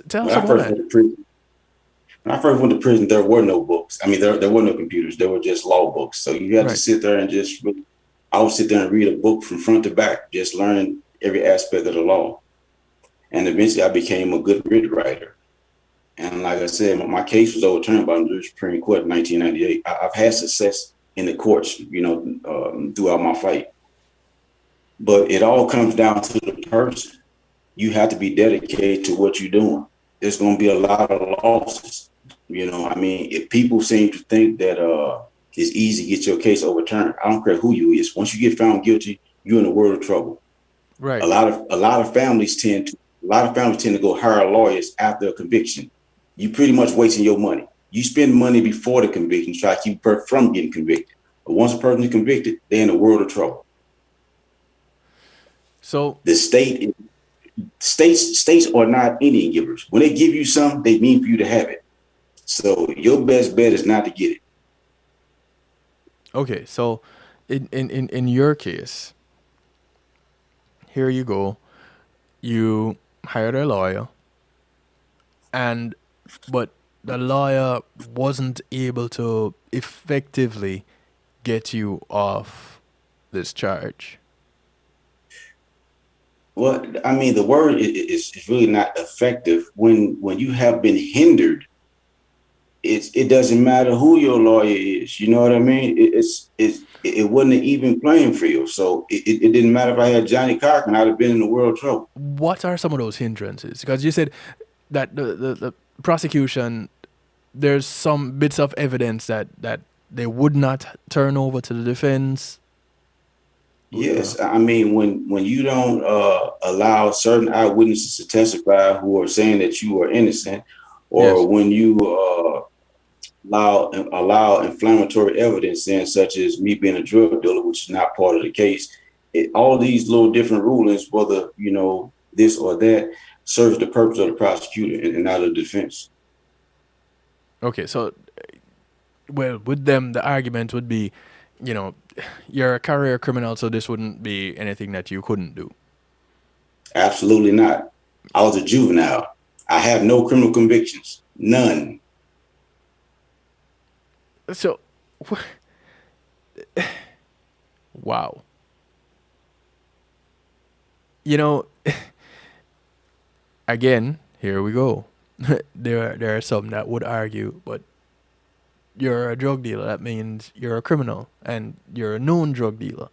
B: tell us about that.
C: When I first went to prison, there were no books. I mean, there were no computers. There were just law books. So you had to sit there and I would sit there and read a book from front to back, just learn every aspect of the law. And eventually I became a good writ writer. And like I said, my case was overturned by the Supreme Court in 1998. I've had success in the courts, you know, throughout my fight. But it all comes down to the person. You have to be dedicated to what you're doing. There's going to be a lot of losses. You know, I mean, if people seem to think that it's easy to get your case overturned, I don't care who you is. Once you get found guilty, you're in a world of trouble.
B: Right.
C: A lot of families tend to go hire lawyers after a conviction. You pretty much wasting your money. You spend money before the conviction, try to keep a person from getting convicted. But once a person is convicted, they're in a world of trouble.
B: So
C: the states are not Indian givers. When they give you something, they mean for you to have it. So your best bet is not to get it.
B: Okay, so in your case, here you go. You hired a lawyer, but the lawyer wasn't able to effectively get you off this charge.
C: Well, I mean, the word is really not effective when you have been hindered. It doesn't matter who your lawyer is. You know what I mean? It wasn't an even playing field. So it didn't matter if I had Johnny Cochran, I'd have been in the world of trouble.
B: What are some of those hindrances? Because you said that the prosecution there's some bits of evidence that they would not turn over to the defense.
C: Yes, I mean when you don't allow certain eyewitnesses to testify who are saying that you are innocent, or when you allow inflammatory evidence in, such as me being a drug dealer, which is not part of the case. All these little different rulings, whether this or that, serves the purpose of the prosecutor and not the defense.
B: Okay, so well, with them, the argument would be, you're a career criminal, so this wouldn't be anything that you couldn't do.
C: Absolutely not. I was a juvenile. I have no criminal convictions. None.
B: So, wow. Again, here we go. There are some that would argue, but you're a drug dealer. That means you're a criminal, and you're a known drug dealer,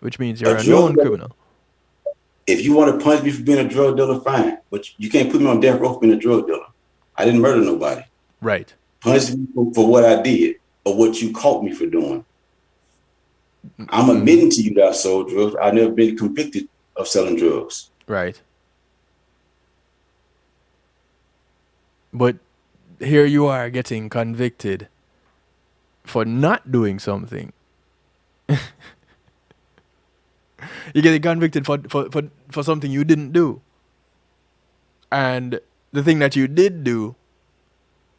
B: which means you're a known criminal.
C: If you want to punish me for being a drug dealer, fine. But you can't put me on death row for being a drug dealer. I didn't murder nobody.
B: Right.
C: Punish me for what I did or what you caught me for doing. I'm admitting to you that I sold drugs. I've never been convicted of selling drugs.
B: Right. But here you are getting convicted for not doing something. You get convicted for something you didn't do. And the thing that you did do,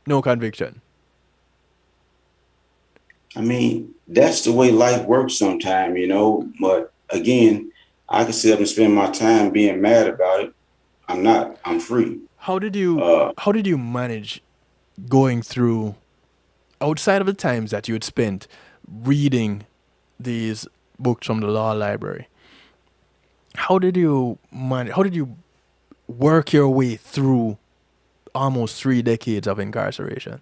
B: no conviction.
C: I mean, that's the way life works sometimes, But again, I can sit up and spend my time being mad about it. I'm not. I'm free.
B: How did you manage going through, outside of the times that you had spent reading these books from the law library? How did you work your way through almost 3 decades of incarceration?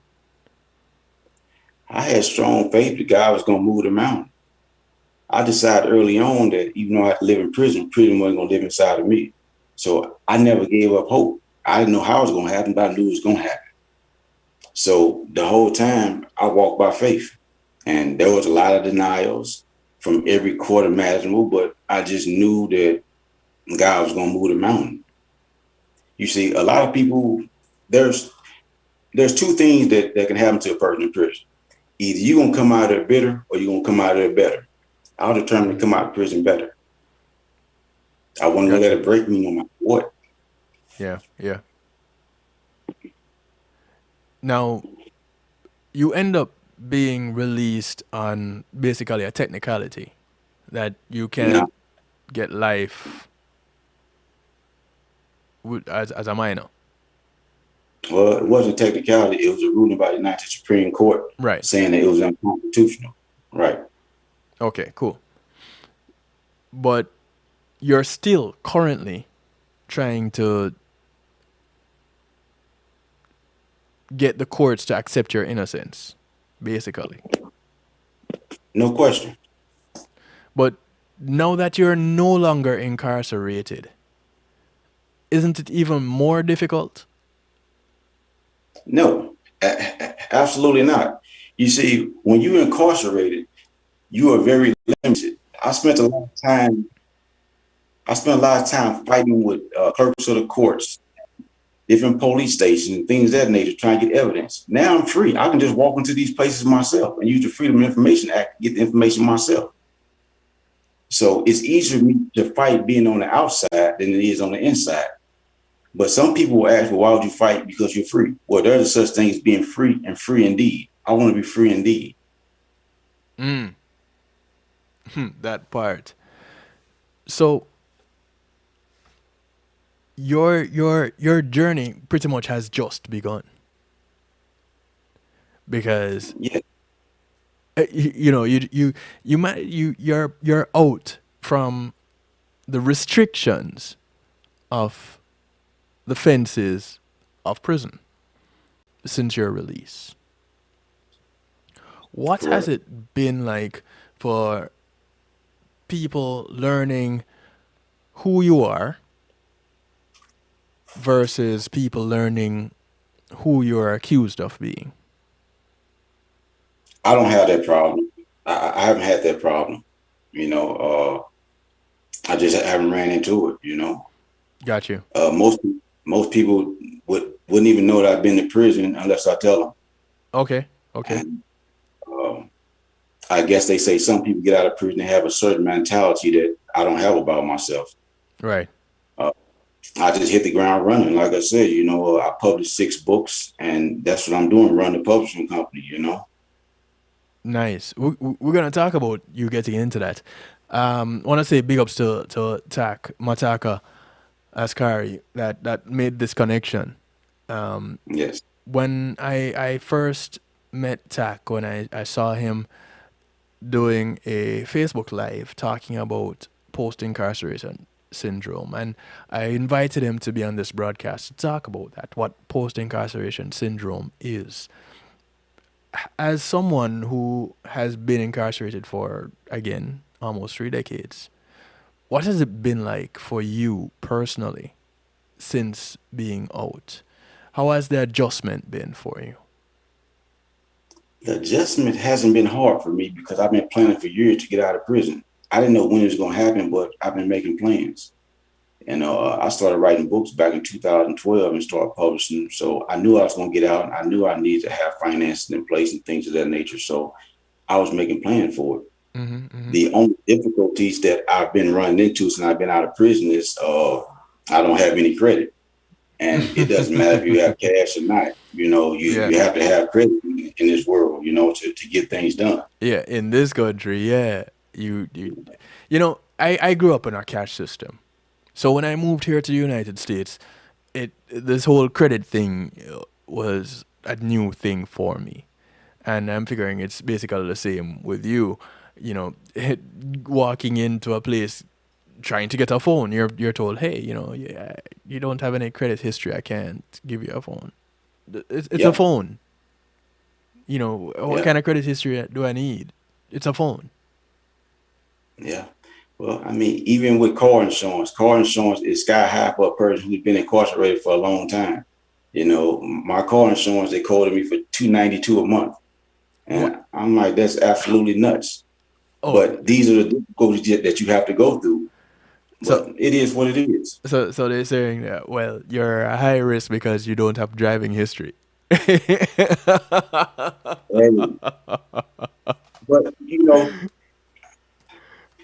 C: I had strong faith that God was going to move the mountain. I decided early on that even though I had to live in prison wasn't going to live inside of me. So I never gave up hope. I didn't know how it was going to happen, but I knew it was going to happen. So the whole time I walked by faith, and there was a lot of denials from every court imaginable, but I just knew that God was going to move the mountain. You see, a lot of people, there's 2 things that can happen to a person in prison. Either you're going to come out of there bitter or you're going to come out of there better. I was determined to come out of prison better. I wasn't going to let it break me no matter what.
B: Yeah. Now, you end up being released on basically a technicality that you can't get life as a minor.
C: Well, it wasn't a technicality. It was a ruling by the United Supreme Court,
B: right,
C: saying that it was unconstitutional. Right.
B: Okay, cool. But you're still currently trying to get the courts to accept your innocence, basically.
C: No question.
B: But now that you're no longer incarcerated, isn't it even more difficult?
C: No, absolutely not. You see, when you're incarcerated, you are very limited. I spent a lot of time fighting with clerks of the courts, different police stations, things of that nature, trying to get evidence. Now I'm free. I can just walk into these places myself and use the Freedom of Information Act to get the information myself. So it's easier for me to fight being on the outside than it is on the inside. But some people will ask, well, why would you fight? Because you're free. Well, there's a such thing as being free and free indeed. I want to be free indeed.
B: That part. So your journey pretty much has just begun. Because you're out from the restrictions of the fences of prison since your release. What has it been like for people learning who you are versus people learning who you're accused of being?
C: I don't have that problem. I haven't had that problem. You know, I just haven't ran into it. You know,
B: Got you.
C: Most people wouldn't even know that I've been to prison unless I tell them.
B: Okay. Okay.
C: And I guess they say some people get out of prison and have a certain mentality that I don't have about myself.
B: Right.
C: I just hit the ground running. Like I said, you know, I published 6 books, and that's what I'm doing, run the publishing company, you know.
B: Nice. We're gonna talk about you getting into that. Want to say big ups to Mataka Askari that made this connection.
C: Yes.
B: When I first met Tak, when I saw him doing a Facebook Live talking about post incarceration syndrome, and I invited him to be on this broadcast to talk about that, what post incarceration syndrome is. As someone who has been incarcerated for, again, almost 3 decades, what has it been like for you personally since being out? How has the adjustment been for you?
C: The adjustment hasn't been hard for me because I've been planning for years to get out of prison. I didn't know when it was going to happen, but I've been making plans. And I started writing books back in 2012 and started publishing. So I knew I was going to get out. I knew I needed to have finances in place and things of that nature. So I was making plans for it. The only difficulties that I've been running into since I've been out of prison is I don't have any credit. And it doesn't matter if you have cash or not. You know, you have to have credit in this world, you know, to get things done.
B: Yeah, in this country, yeah. You know, I grew up in a cash system. So when I moved here to the United States, this whole credit thing was a new thing for me. And I'm figuring it's basically the same with you. You know, walking into a place trying to get a phone, you're told, hey, you know, you don't have any credit history. I can't give you a phone. It's a phone. You know, what kind of credit history do I need? It's a phone.
C: Yeah. Well, I mean, even with car insurance is sky high for a person who's been incarcerated for a long time. You know, my car insurance, they quoted me for $292 a month. And I'm like, that's absolutely nuts. Oh. But these are the difficulties that you have to go through. But so, it is what it is.
B: So they're saying that, well, you're a high risk because you don't have driving history.
C: But, you know,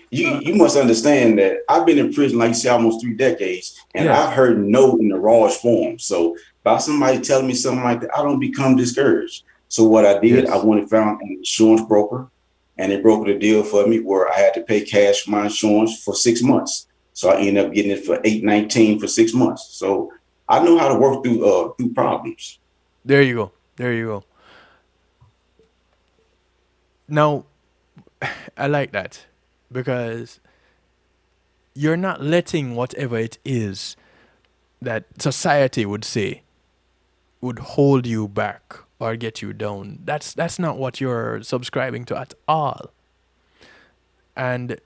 C: you must understand that I've been in prison, like you said, almost 3 decades, and I've heard no in the rawest form. So by somebody telling me something like that, I don't become discouraged. So what I did, I went and found an insurance broker, and they brokered a deal for me where I had to pay cash for my insurance for 6 months. So I ended up getting it for $819 for 6 months. So I know how to work through problems.
B: There you go. There you go. Now, I like that because you're not letting whatever it is that society would say would hold you back or get you down. That's not what you're subscribing to at all. And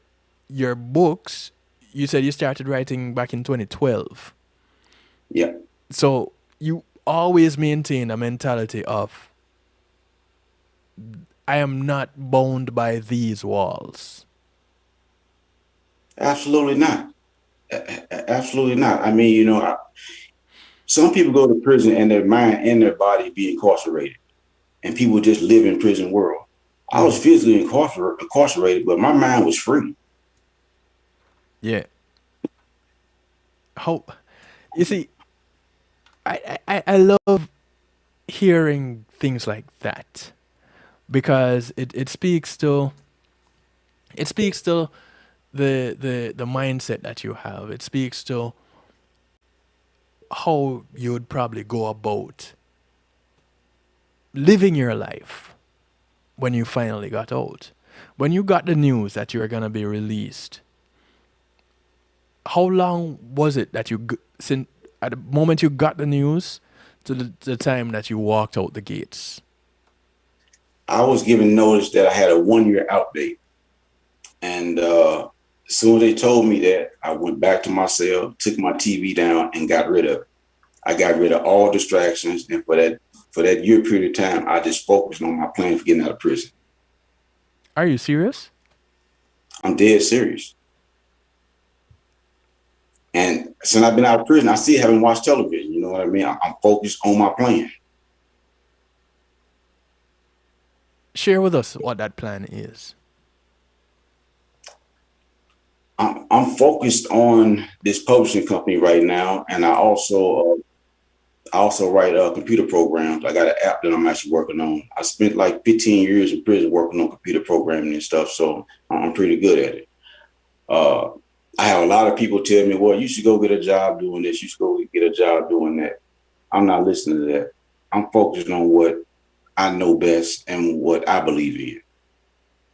B: your books, you said you started writing back in 2012.
C: Yeah.
B: So you always maintain a mentality of, I am not bound by these walls.
C: Absolutely not. Absolutely not. I mean, you know, some people go to prison and their mind and their body be incarcerated, and people just live in prison world. I was physically incarcerated, but my mind was free.
B: Yeah. How, you see, I love hearing things like that because it speaks to the mindset that you have. It speaks to how you would probably go about living your life when you finally got out. When you got the news that you were going to be released, how long was it that since at the moment you got the news to the time that you walked out the gates?
C: I was given notice that I had a 1-year out date. And as soon as they told me that, I went back to my cell, took my TV down, and got rid of it. I got rid of all distractions. And for that year period of time, I just focused on my plan for getting out of prison.
B: Are you serious?
C: I'm dead serious. And since I've been out of prison, I still haven't watched television. You know what I mean? I'm focused on my plan.
B: Share with us what that plan is.
C: I'm focused on this publishing company right now, and I also write computer programs. I got an app that I'm actually working on. I spent like 15 years in prison working on computer programming and stuff, so I'm pretty good at it. Uh, I have a lot of people tell me, well, you should go get a job doing this. You should go get a job doing that. I'm not listening to that. I'm focused on what I know best and what I believe in.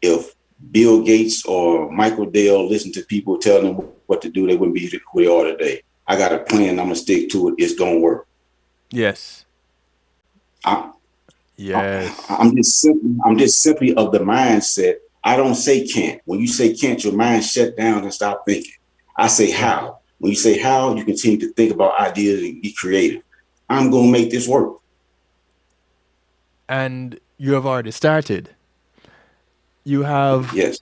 C: If Bill Gates or Michael Dell listen to people telling them what to do, they wouldn't be who they are today. I got a plan. I'm going to stick to it. It's going to work.
B: Yes. Yes.
C: I'm just simply of the mindset. I don't say can't. When you say can't, your mind shut down and stop thinking. I say how. When you say how, you continue to think about ideas and be creative. I'm going to make this work.
B: And you have already started. You have
C: Yes.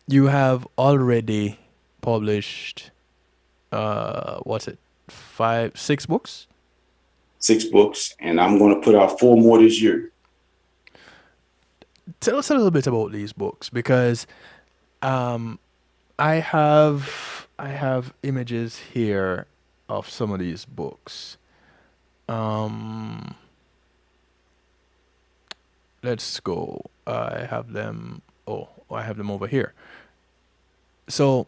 B: You have already published what's it? 6 books?
C: 6 books, and I'm going to put out 4 more this year.
B: Tell us a little bit about these books, because I have images here of some of these books. Let's go. I have them. Oh, I have them over here. So,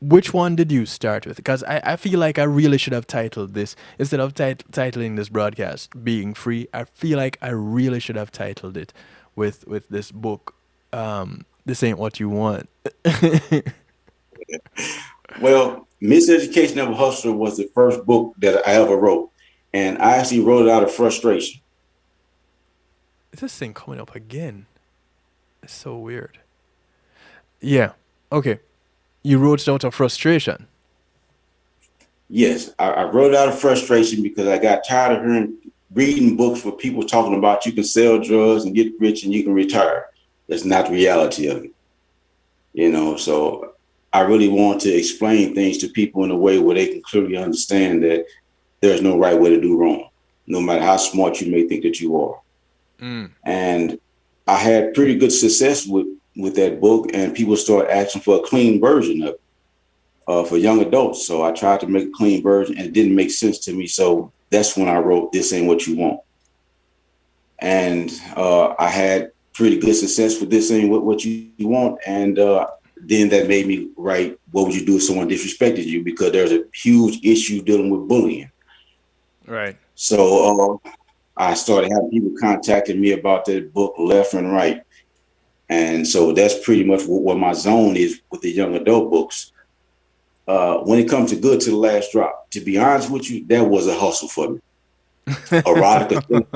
B: which one did you start with? Because I feel like I really should have titled this, instead of titling this broadcast "Being Free." I feel like I really should have titled it with this book. This ain't what you want.
C: Well, Miseducation of a Hustler was the first book that I ever wrote, and I actually wrote it out of frustration.
B: Is this thing coming up again? It's so weird. Yeah. Okay. You wrote it out of frustration.
C: Yes, I wrote it out of frustration because I got tired of reading books where people talking about you can sell drugs and get rich and you can retire. That's not the reality of it. You know, so I really want to explain things to people in a way where they can clearly understand that there's no right way to do wrong, no matter how smart you may think that you are. And I had pretty good success with that book, and people started asking for a clean version of it for young adults. So I tried to make a clean version, and it didn't make sense to me. So that's when I wrote This Ain't What You Want. And I had pretty good success with This Ain't What You Want. And then that made me write What Would You Do If Someone Disrespected You? Because there's a huge issue dealing with bullying.
B: Right.
C: So I started having people contacting me about that book left and right. And so that's pretty much what my zone is with the young adult books. When it comes to Good to the Last Drop, to be honest with you, that was a hustle for me. Erotica,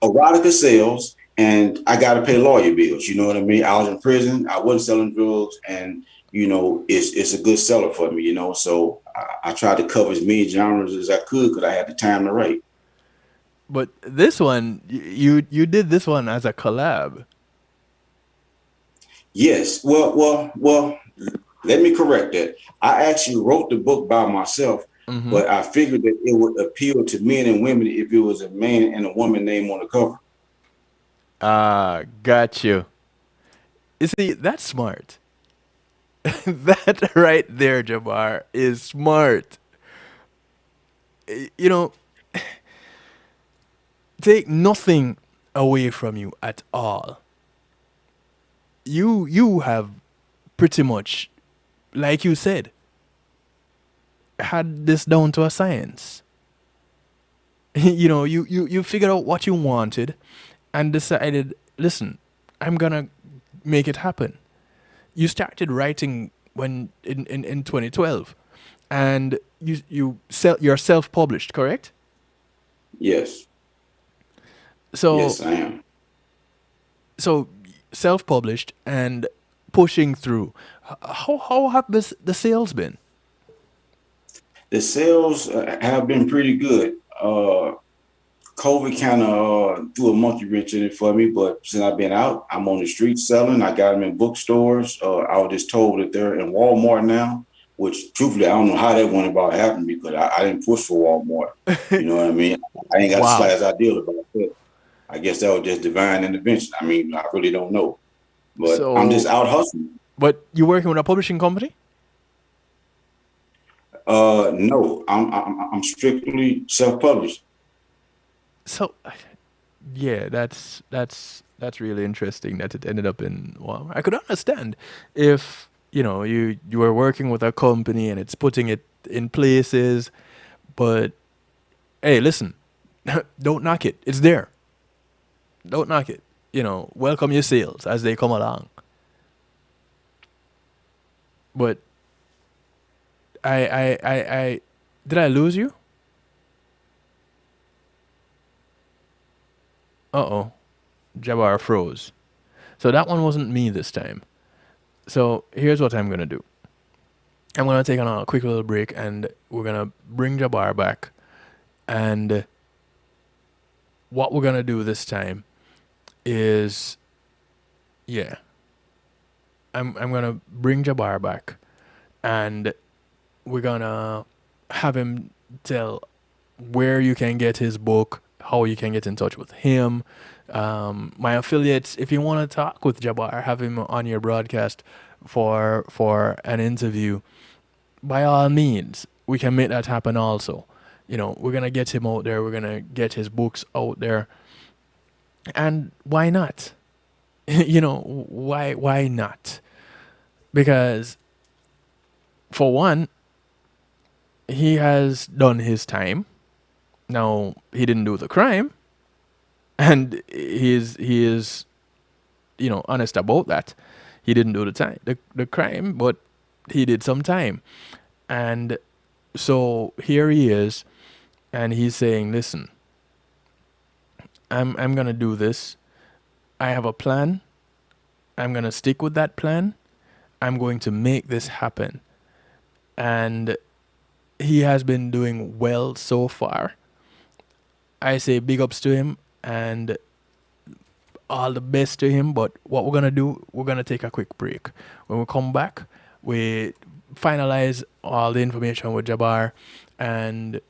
C: erotica sales, and I got to pay lawyer bills. You know what I mean? I was in prison. I wasn't selling drugs, and it's a good seller for me. So I tried to cover as many genres as I could because I had the time to write.
B: But this one, you did this one as a collab.
C: Yes. Well. Let me correct that. I actually wrote the book by myself, but I figured that it would appeal to men and women if it was a man and a woman name on the cover.
B: Got you. You see, that's smart. That right there, Jabar, is smart. Take nothing away from you at all. You have pretty much, like you said, had this down to a science. You figured out what you wanted and decided, listen, I'm gonna make it happen. You started writing when in 2012, and you're self-published, correct?
C: Yes.
B: So
C: yes, I am.
B: So self-published and pushing through. How have the sales been?
C: The sales have been pretty good. COVID kind of threw a monkey wrench in it for me, but since I've been out, I'm on the street selling. I got them in bookstores. I was just told that they're in Walmart now, which truthfully, I don't know how that went about happening because I didn't push for Walmart. You know what I mean? I ain't got the slightest idea about it. I guess that was just divine intervention. I mean, I really don't know. But so, I'm just out hustling.
B: But you working with a publishing company?
C: No, I'm strictly self-published.
B: So, yeah, that's really interesting that it ended up in Walmart. I could understand if you were working with a company and it's putting it in places, but hey, listen, don't knock it. It's there. Don't knock it. Welcome your sales as they come along. But I did I lose you? Uh-oh. Jabar froze. So that one wasn't me this time. So here's what I'm going to do. I'm going to take a quick little break and we're going to bring Jabar back. And what we're going to do this time is, I'm going to bring Jabar back and we're going to have him tell where you can get his book, how you can get in touch with him. My affiliates, if you want to talk with Jabar, have him on your broadcast for an interview, by all means, we can make that happen also. We're going to get him out there. We're going to get his books out there. And why not? Why not? Because, for one, he has done his time. Now, he didn't do the crime, and he is honest about that. He didn't do the crime, but he did some time. And so here he is, and he's saying, listen, I'm going to do this. I have a plan. I'm going to stick with that plan. I'm going to make this happen. And he has been doing well so far. I say big ups to him and all the best to him. But what we're going to do, we're going to take a quick break. When we come back, we finalize all the information with Jabar and,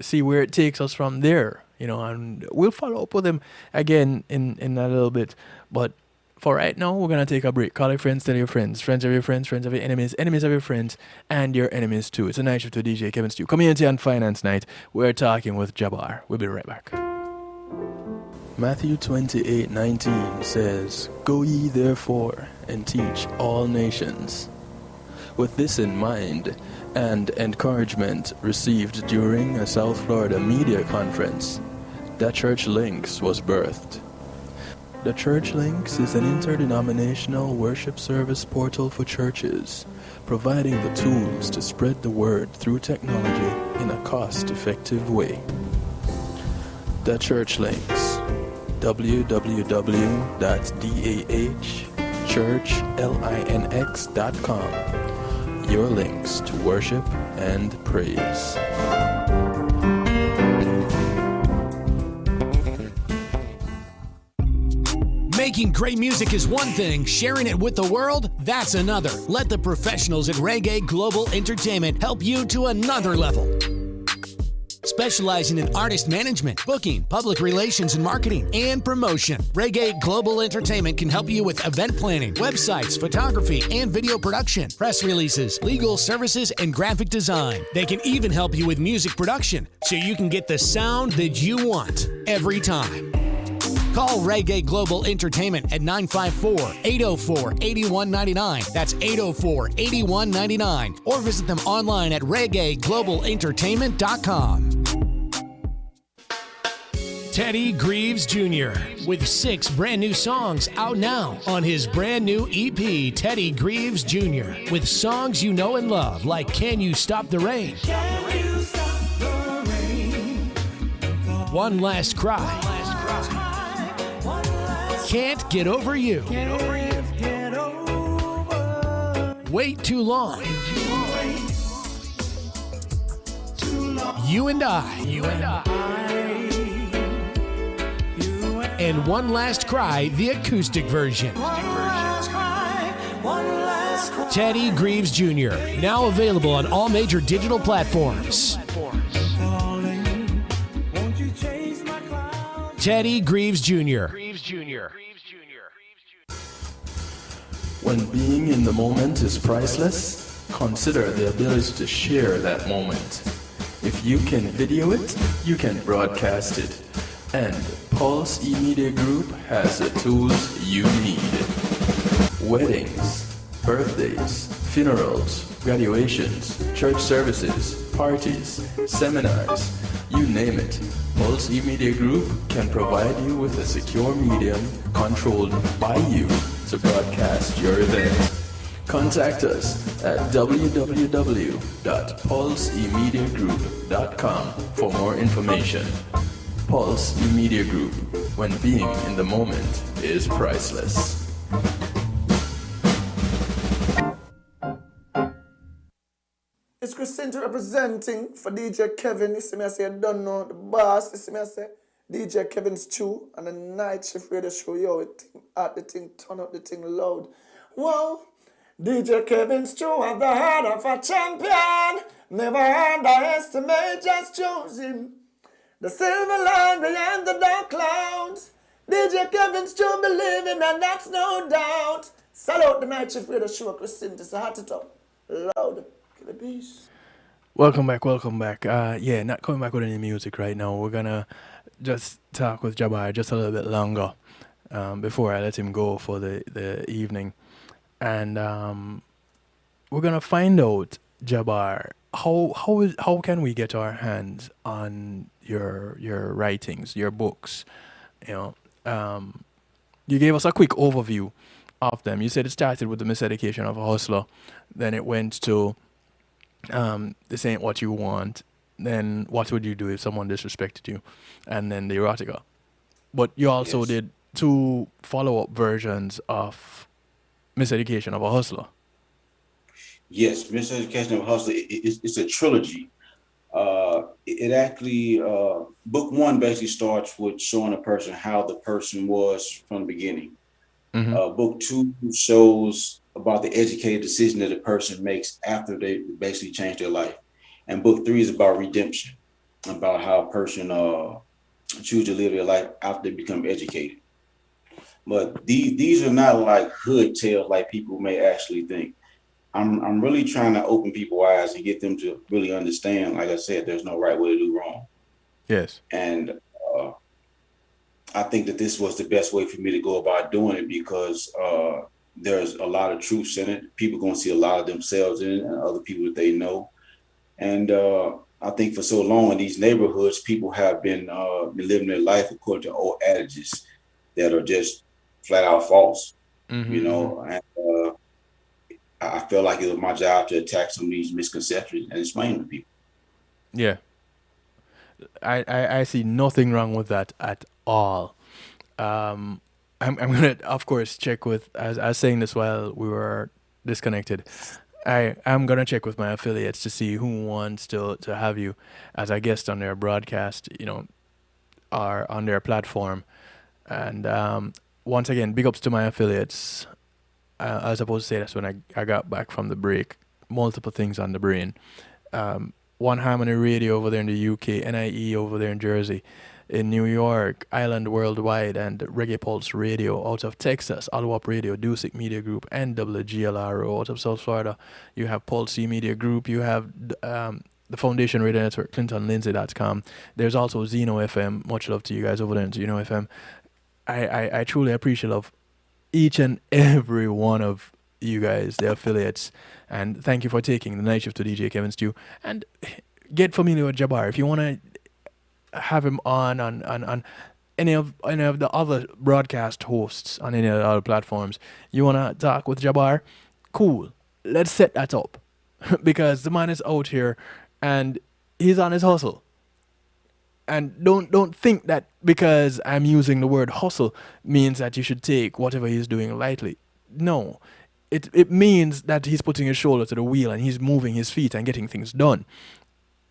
B: see where it takes us from there. And we'll follow up with him again in a little bit. But for right now, we're going to take a break. Call your friends, tell your friends. Friends of your friends, friends of your enemies, enemies of your friends, and your enemies too. It's a night shift with DJ Kevin Stew. Community and Finance Night. We're talking with Jabar. We'll be right back. Matthew 28:19 says, "Go ye therefore and teach all nations." With this in mind, and encouragement received during a South Florida media conference, The Church Links was birthed. The Church Links is an interdenominational worship service portal for churches, providing the tools to spread the word through technology in a cost-effective way. The Church Links, www.dahchurchlinx.com. Your links to worship and praise.
H: Making great music is one thing, sharing it with the world, that's another. Let the professionals at Reggae Global Entertainment help you to another level. Specializing in artist management, booking, public relations and marketing, and promotion, Reggae Global Entertainment can help you with event planning, websites, photography, and video production, press releases, legal services, and graphic design. They can even help you with music production, so you can get the sound that you want every time. Call Reggae Global Entertainment at 954-804-8199. That's 804-8199. Or visit them online at reggaeglobalentertainment.com. Teddy Greaves Jr. with 6 brand new songs out now on his brand new EP, Teddy Greaves Jr. with songs you know and love like Can You Stop the Rain? Can you stop the rain? One Last Cry. Can't Get Over You. Wait Too Long. You and I. You and I. And One Last Cry, the acoustic version. Teddy Greaves Jr., now available on all major digital platforms. Teddy Greaves Jr.
B: When being in the moment is priceless, consider the ability to share that moment. If you can video it, you can broadcast it. And Pulse E-Media Group has the tools you need. Weddings, birthdays, funerals, graduations, church services, parties, seminars, you name it. Pulse E-Media Group can provide you with a secure medium controlled by you to broadcast your event. Contact us at www.pulseemediagroup.com for more information. Pulse E-Media Group, when being in the moment is priceless.
I: It's Christina representing for DJ Kevin. You see me, I say, I don't know the boss. You see me, I say, DJ Kevin's Chew and the night shift radio show. Yo, it at the thing, turn up the thing loud. Whoa, DJ Kevin's Chew at the heart of a champion. Never underestimate, just choose him. The silver line behind the dark clouds. DJ Kevin's Chew believing, and that's no doubt. Salute the night shift radio show, Christina. It's a hot it up. Loud. Kill the beast.
B: Welcome back. Yeah, not coming back with any music right now. We're gonna just talk with Jabar just a little bit longer before I let him go for the evening. And we're gonna find out, Jabar, how can we get our hands on your writings, your books? You know, you gave us a quick overview of them. You said it started with the Miseducation of a Hustler, then it went to This Ain't What You Want, then What Would You Do If Someone Disrespected You, and then the erotica. But you also did 2 follow-up versions of Miseducation of a Hustler.
C: Yes, Miseducation of a Hustler, it's a trilogy. It actually, book 1 basically starts with showing a person how the person was from the beginning. Mm-hmm. Book 2 shows about the educated decision that a person makes after they basically change their life. And book 3 is about redemption, about how a person choose to live their life after they become educated. But these are not like hood tales like people may actually think. I'm really trying to open people's eyes and get them to really understand, like I said, there's no right way to do wrong. Yes. And I think that this was the best way for me to go about doing it because there's a lot of truths in it. People going to see a lot of themselves in it and other people that they know. And I think for so long in these neighborhoods, people have been living their life according to old adages that are just flat out false, you know. And I felt like it was my job to attack some of these misconceptions and explain them to people.
B: Yeah. I see nothing wrong with that at all. I'm gonna, of course, check with, as I was saying this while we were disconnected, I'm gonna check with my affiliates to see who wants to have you as a guest on their broadcast, you know, or on their platform. And once again, big ups to my affiliates. I was supposed to say this when I got back from the break. Multiple things on the brain. One Harmony Radio over there in the UK, NIE over there in Jersey, in New York, Island Worldwide, and Reggae Pulse Radio out of Texas, Aluwap Radio, Dusic Media Group, and WGLRO out of South Florida. You have Pulse Media Group. You have the Foundation Radio Network, ClintonLindsay.com. There's also Zeno FM. Much love to you guys over there in Zeno FM. I truly appreciate of each and every one of you guys, the affiliates, and thank you for taking the night shift to DJ Kevin Stew. And get familiar with Jabar if you want to have him on any of the other broadcast hosts on any of the other platforms. You want to talk with Jabar? Cool. Let's set that up because the man is out here and he's on his hustle. And don't think that because I'm using the word hustle means that you should take whatever he's doing lightly. No. It means that he's putting his shoulder to the wheel and he's moving his feet and getting things done.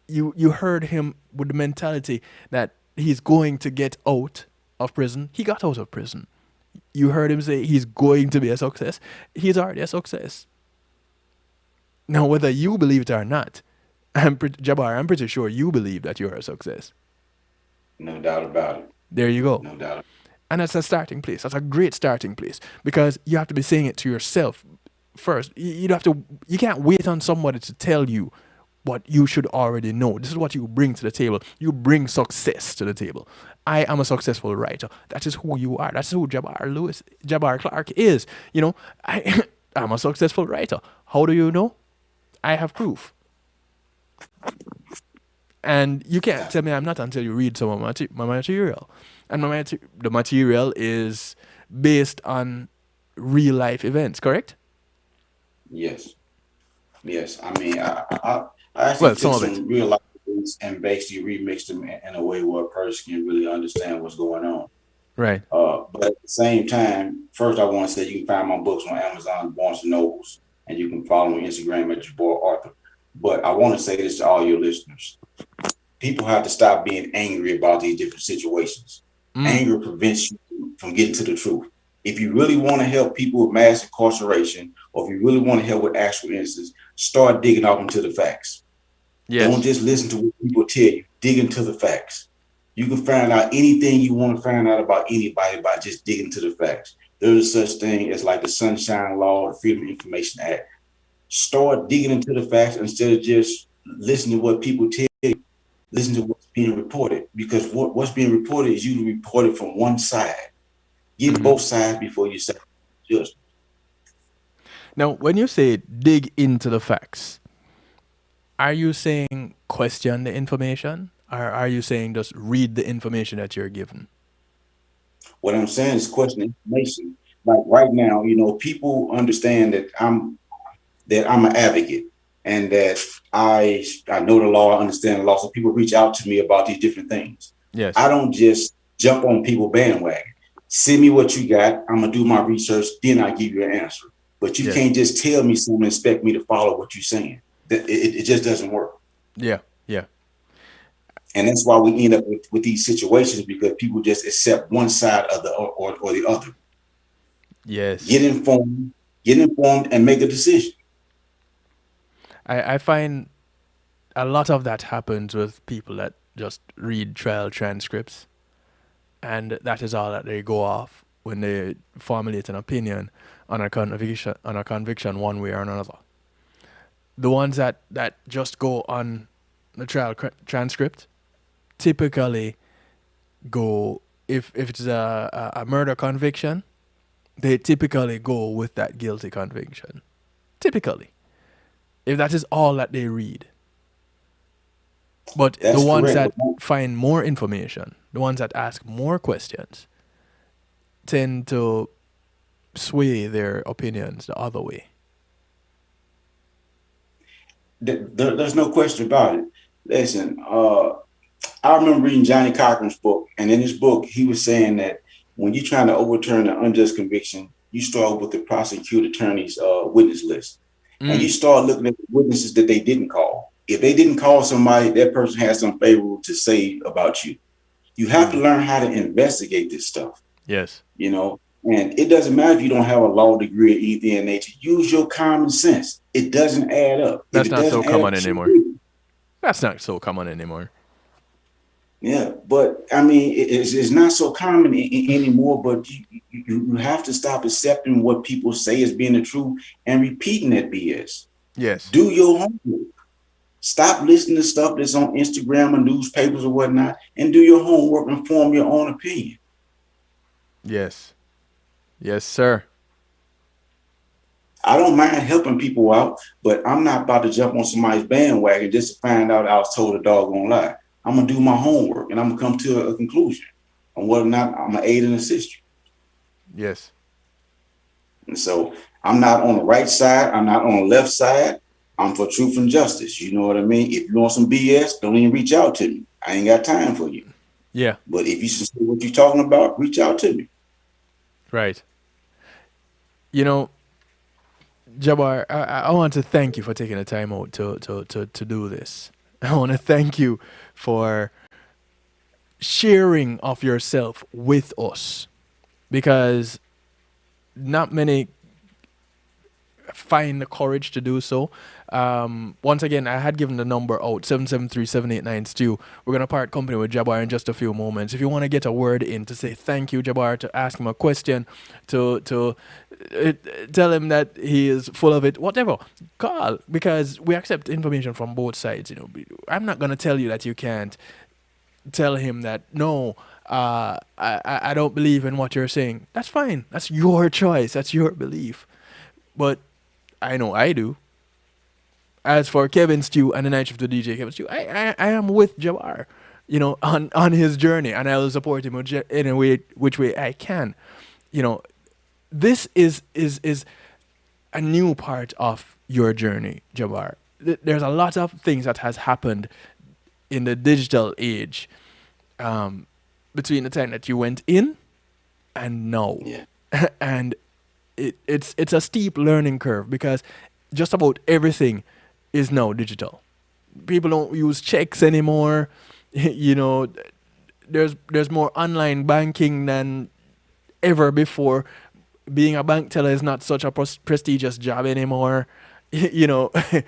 B: you heard him with the mentality that he's going to get out of prison. He got out of prison. You heard him say he's going to be a success. He's already a success. Now, whether you believe it or not, Jabar, I'm pretty sure you believe that you're a success.
C: No doubt about it.
B: There you go.
C: No doubt.
B: And that's a starting place. That's a great starting place because you have to be saying it to yourself first. You can't wait on somebody to tell you what you should already know. This is what you bring to the table. You bring success to the table. I am a successful writer. That is who you are. That's who Jabar Clark is. You know, I'm a successful writer. How do you know? I have proof. And you can't tell me I'm not until you read some of my material. And the material is based on real life events, correct?
C: Yes. Yes. I mean, I actually took some real life events and basically remixed them in a way where a person can really understand what's going on.
B: Right.
C: But at the same time, first I want to say you can find my books on Amazon, Barnes and Nobles, and you can follow me on Instagram at Jabar Arthur. But I want to say this to all your listeners. People have to stop being angry about these different situations. Anger prevents you from getting to the truth. If you really want to help people with mass incarceration, or if you really want to help with actual instances, start digging off into the facts. Yes. Don't just listen to what people tell you. Dig into the facts. You can find out anything you want to find out about anybody by just digging into the facts. There's such thing as like the Sunshine Law, the Freedom of Information Act. Start digging into the facts instead of just listening to what people tell you. Listen to what's being reported, because what's being reported is usually reported from one side. Get both sides before you say judgment.
B: Now, when you say dig into the facts, are you saying question the information, or are you saying just read the information that you're given?
C: What I'm saying is question information. Like right now, you know, people understand that I'm an advocate and that I know the law, I understand the law. So people reach out to me about these different things.
B: Yes.
C: I don't just jump on people bandwagon. Send me what you got. I'm gonna do my research, then I give you an answer. But you can't just tell me something and expect me to follow what you're saying. It just doesn't work.
B: Yeah, yeah.
C: And that's why we end up with these situations, because people just accept one side of or the other.
B: Yes.
C: Get informed, and make a decision.
B: I find a lot of that happens with people that just read trial transcripts, and that is all that they go off when they formulate an opinion on a conviction one way or another. The ones that just go on the trial transcript typically go, if it's a murder conviction, they typically go with that guilty conviction. Typically. If that is all that they read. But
C: that's
B: the ones
C: correct.
B: that find more information, the ones that ask more questions, tend to sway their opinions the other way.
C: There's no question about it. Listen, I remember reading Johnny Cochran's book, and in his book, he was saying that when you're trying to overturn an unjust conviction, you start with the prosecuting attorney's witness list. And you start looking at the witnesses that they didn't call. If they didn't call somebody, that person has something favorable to say about you. You have to learn how to investigate this stuff.
B: Yes.
C: You know, and it doesn't matter if you don't have a law degree or anything in nature. Use your common sense. It doesn't add up.
B: That's not so common anymore. That's not so common anymore.
C: Yeah, but I mean, it's not so common anymore. But you have to stop accepting what people say as being the truth and repeating that BS.
B: Yes.
C: Do your homework. Stop listening to stuff that's on Instagram or newspapers or whatnot, and do your homework and form your own opinion.
B: Yes. Yes, sir.
C: I don't mind helping people out, but I'm not about to jump on somebody's bandwagon just to find out I was told a doggone lie. I'm going to do my homework, and I'm going to come to a conclusion on whether or not I'm going to aid and assist you.
B: Yes.
C: And so I'm not on the right side. I'm not on the left side. I'm for truth and justice. You know what I mean? If you want some BS, don't even reach out to me. I ain't got time for you.
B: Yeah.
C: But if you see what you're talking about, reach out to me.
B: Right. You know, Jabar, I want to thank you for taking the time out to do this. I want to thank you for sharing of yourself with us, because not many find the courage to do so. Once again, I had given the number out, 773-789 Stu. We're going to part company with Jabar in just a few moments. If you want to get a word in to say thank you, Jabar, to ask him a question, to tell him that he is full of it, whatever, call, because we accept information from both sides. I'm not going to tell you that you can't tell him that, no, I don't believe in what you're saying. That's fine. That's your choice. That's your belief. But I know I do. As for Kevin Stew and the night shift to DJ Kevin Stew, I am with Jabar, on his journey, and I will support him in a way, which way I can. This is a new part of your journey, Jabar. There's a lot of things that has happened in the digital age, between the time that you went in and now.
C: Yeah.
B: And it's a steep learning curve, because just about everything is now digital. People don't use checks anymore. There's more online banking than ever before. Being a bank teller is not such a prestigious job anymore. A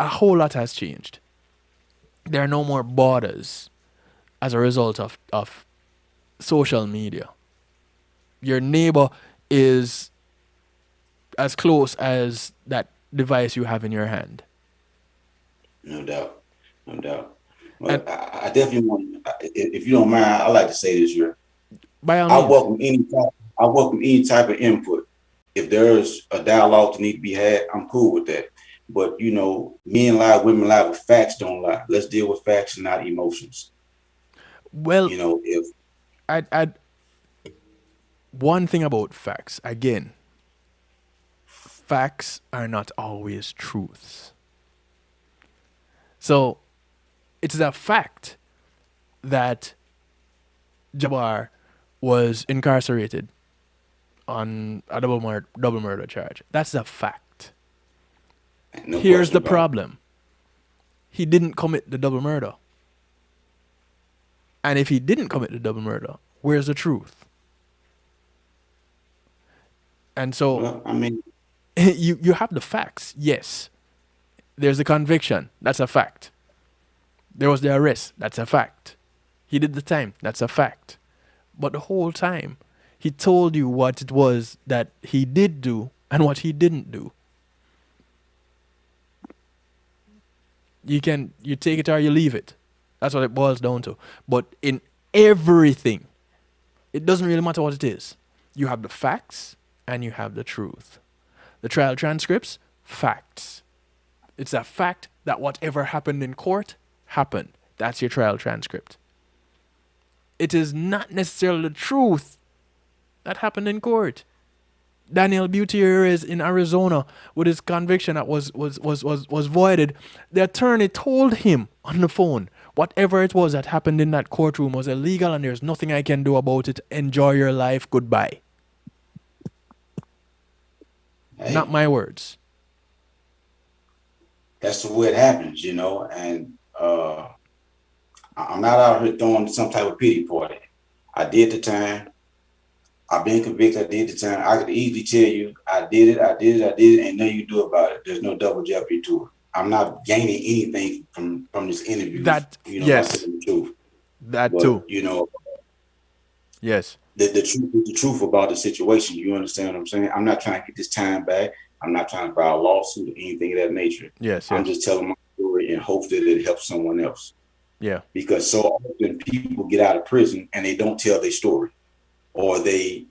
B: whole lot has changed. There are no more borders as a result of social media. Your neighbor is as close as that device you have in your hand.
C: No doubt. Well, I definitely want, if you don't mind, I like to say this here.
B: By all
C: I
B: means.
C: welcome any type of input. If there's a dialogue that need to be had, I'm cool with that. But men lie, women lie, but facts don't lie. Let's deal with facts and not emotions.
B: Well,
C: if
B: I'd one thing about facts, again, facts are not always truths. So it's a fact that Jabar was incarcerated on a double murder charge. That's a fact.
C: No
B: Here's the
C: question about it.
B: problem. He didn't commit the double murder. And if he didn't commit the double murder, where's the truth? And so,
C: Well, I mean,
B: you have the facts, yes. There's the conviction, that's a fact. There was the arrest, that's a fact. He did the time, that's a fact. But the whole time, he told you what it was that he did do and what he didn't do. You take it or you leave it. That's what it boils down to. But in everything, it doesn't really matter what it is. You have the facts and you have the truth. The trial transcripts, facts. It's a fact that whatever happened in court happened. That's your trial transcript. It is not necessarily the truth that happened in court. Daniel Gutierrez in Arizona, with his conviction that was voided, the attorney told him on the phone, whatever it was that happened in that courtroom was illegal and there's nothing I can do about it. Enjoy your life. Goodbye.
C: hey,
B: Not my words.
C: that's the way it happens, and I'm not out here throwing some type of pity party. I did the time. I've been convicted. I did the time. I could easily tell you, I did it, and nothing you do about it. There's no double jeopardy to it. I'm not gaining anything from this interview.
B: That, yes.
C: by saying the truth.
B: That
C: But,
B: too.
C: Yes. The truth about the situation. You understand what I'm saying? I'm not trying to get this time back. I'm not trying to file a lawsuit or anything of that nature.
B: Yes.
C: I'm just telling my story in hopes that it helps someone else.
B: Yeah.
C: Because so often people get out of prison and they don't tell their story, or they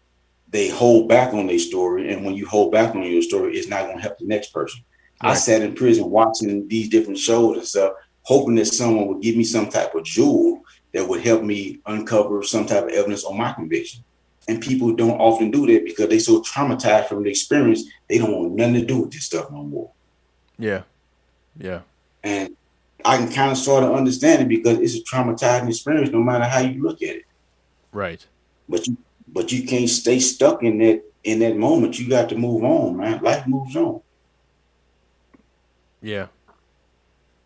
C: hold back on their story. And when you hold back on your story, it's not going to help the next person. Right. I sat in prison watching these different shows and stuff, hoping that someone would give me some type of jewel that would help me uncover some type of evidence on my conviction. And people don't often do that because they're so traumatized from the experience, they don't want nothing to do with this stuff no more. Yeah. Yeah. And I can kind of sort of understand it because it's a traumatizing experience no matter how you look at it. Right. But you can't stay stuck in that moment. You got to move on, man. Life moves on. Yeah.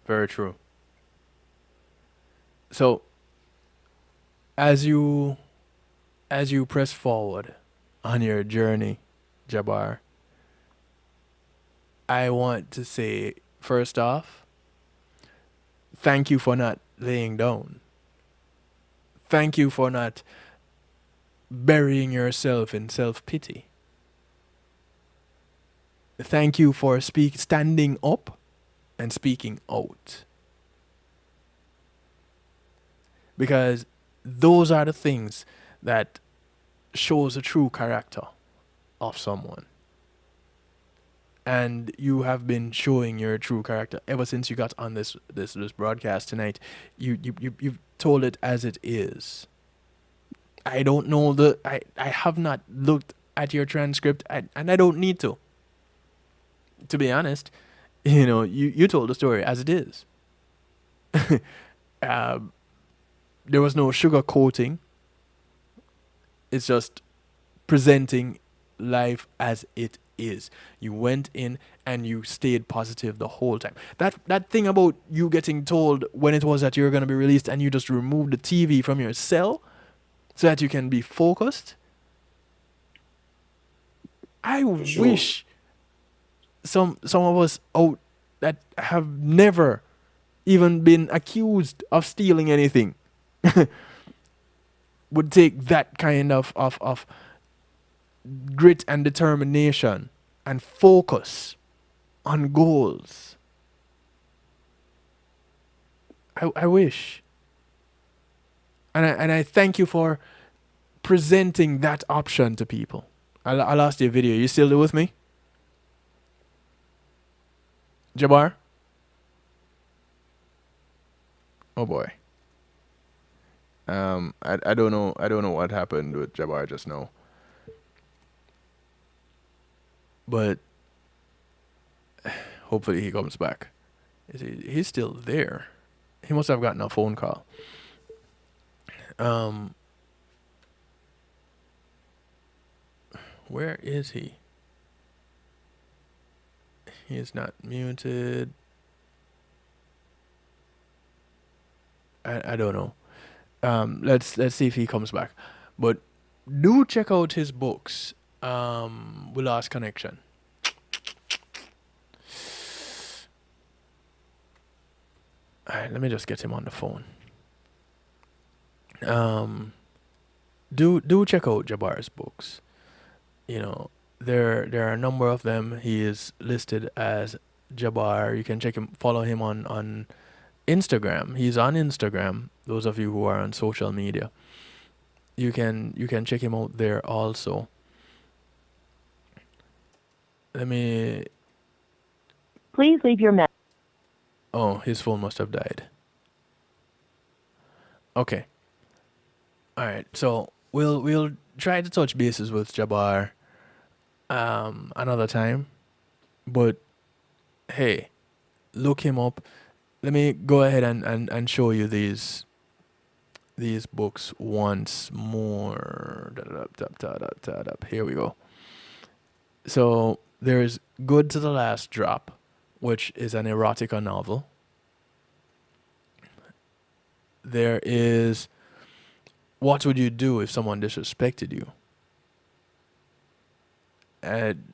B: Very true. So as you press forward on your journey, Jabar, I want to say first off, thank you for not laying down. Thank you for not burying yourself in self-pity. Thank you for standing up and speaking out. Because those are the things that shows the true character of someone. And you have been showing your true character ever since you got on this broadcast tonight. You've told it as it is. I don't know I have not looked at your transcript, and I don't need to. To be honest, you told the story as it is. There was no sugar coating. It's just presenting life as it is. You went in and you stayed positive the whole time. That thing about you getting told when it was that you're going to be released and you just removed the TV from your cell so that you can be focused. I wish some of us out that have never even been accused of stealing anything would take that kind of grit and determination and focus on goals. I wish. And I thank you for presenting that option to people. I lost your video. You still there with me? Jabar? Oh boy. I don't know what happened with Jabar just now. But hopefully he comes back. He's still there. He must have gotten a phone call. Where is he? He is not muted. I don't know. Let's see if he comes back. But do check out his books. We Lost Connection. Alright, let me just get him on the phone. Do check out Jabar's books. There are a number of them. He is listed as Jabar. You can follow him on Instagram. He's on Instagram. Those of you who are on social media, you can check him out there also. Please
J: leave your message.
B: Oh, his phone must have died. Okay. All right. So we'll try to touch bases with Jabar another time. But hey, look him up. Let me go ahead and show you these books once more. Here we go. So there's Good to the Last Drop, which is an erotica novel. There is What Would You Do If Someone Disrespected You? And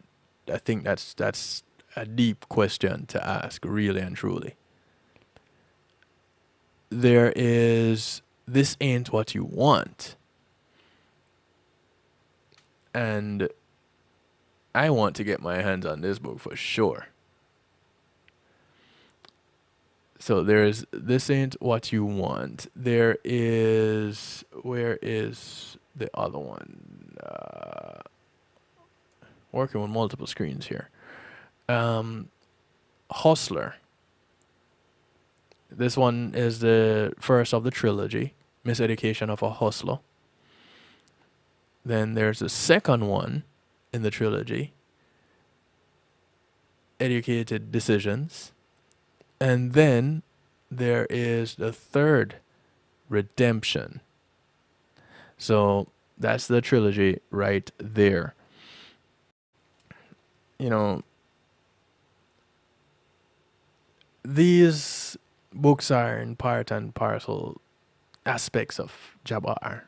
B: I think that's a deep question to ask, really and truly. There is This Ain't What You Want. And I want to get my hands on this book for sure. So there's This Ain't What You Want. There is, where is the other one? Working with multiple screens here. Hustler. This one is the first of the trilogy, Miseducation of a Hustler. Then there's the second one in the trilogy, Educated Decisions. And then there is the third, Redemption. So that's the trilogy right there. These books are in part and parcel aspects of Jabar.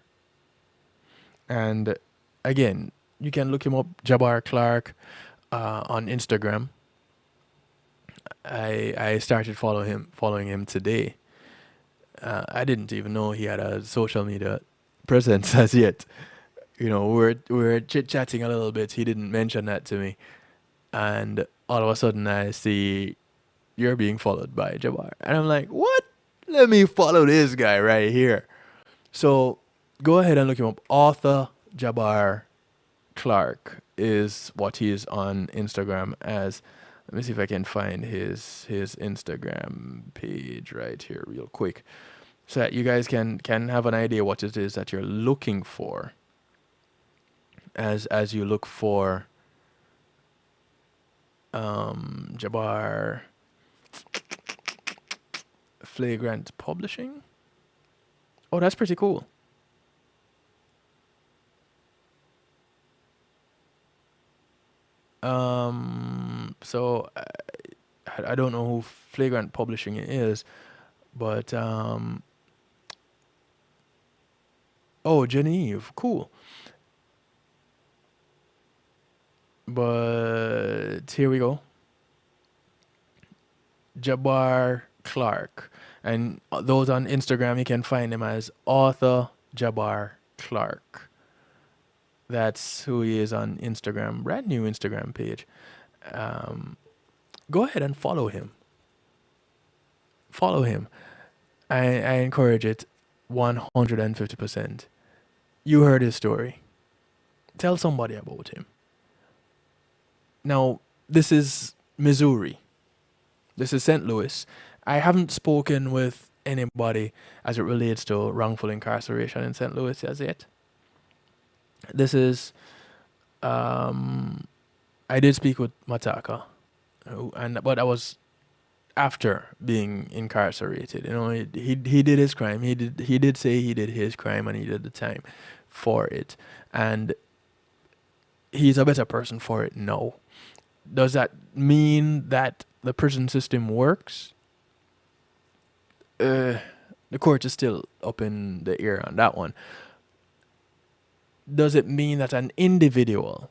B: And again, you can look him up, Jabar Clark, on Instagram. I started following him today. I didn't even know he had a social media presence as yet. You know, we were chit chatting a little bit. He didn't mention that to me, and all of a sudden I see you're being followed by Jabar, and I'm like, what? Let me follow this guy right here. So go ahead and look him up. Author Jabar Clark is what he is on Instagram as. Let me see if I can find his Instagram page right here real quick, so that you guys can have an idea what it is that you're looking for as you look for Jabar Flagrant Publishing. Oh, that's pretty cool. So I don't know who Flagrant Publishing is, but oh, Genevieve, cool. But here we go. Jabar Clark, and those on Instagram, you can find him as author Jabar Clark. That's who he is on Instagram. Brand new Instagram page. Go ahead and follow him. Follow him. I encourage it 150%. You heard his story. Tell somebody about him. Now, this is Missouri. This is St. Louis. I haven't spoken with anybody as it relates to wrongful incarceration in St. Louis as yet. This is, I did speak with Mataka, but I was after being incarcerated. You know, he did his crime. He did say he did his crime and he did the time for it, and he's a better person for it now. Does that mean that the prison system works? The court is still up in the air on that one. Does it mean that an individual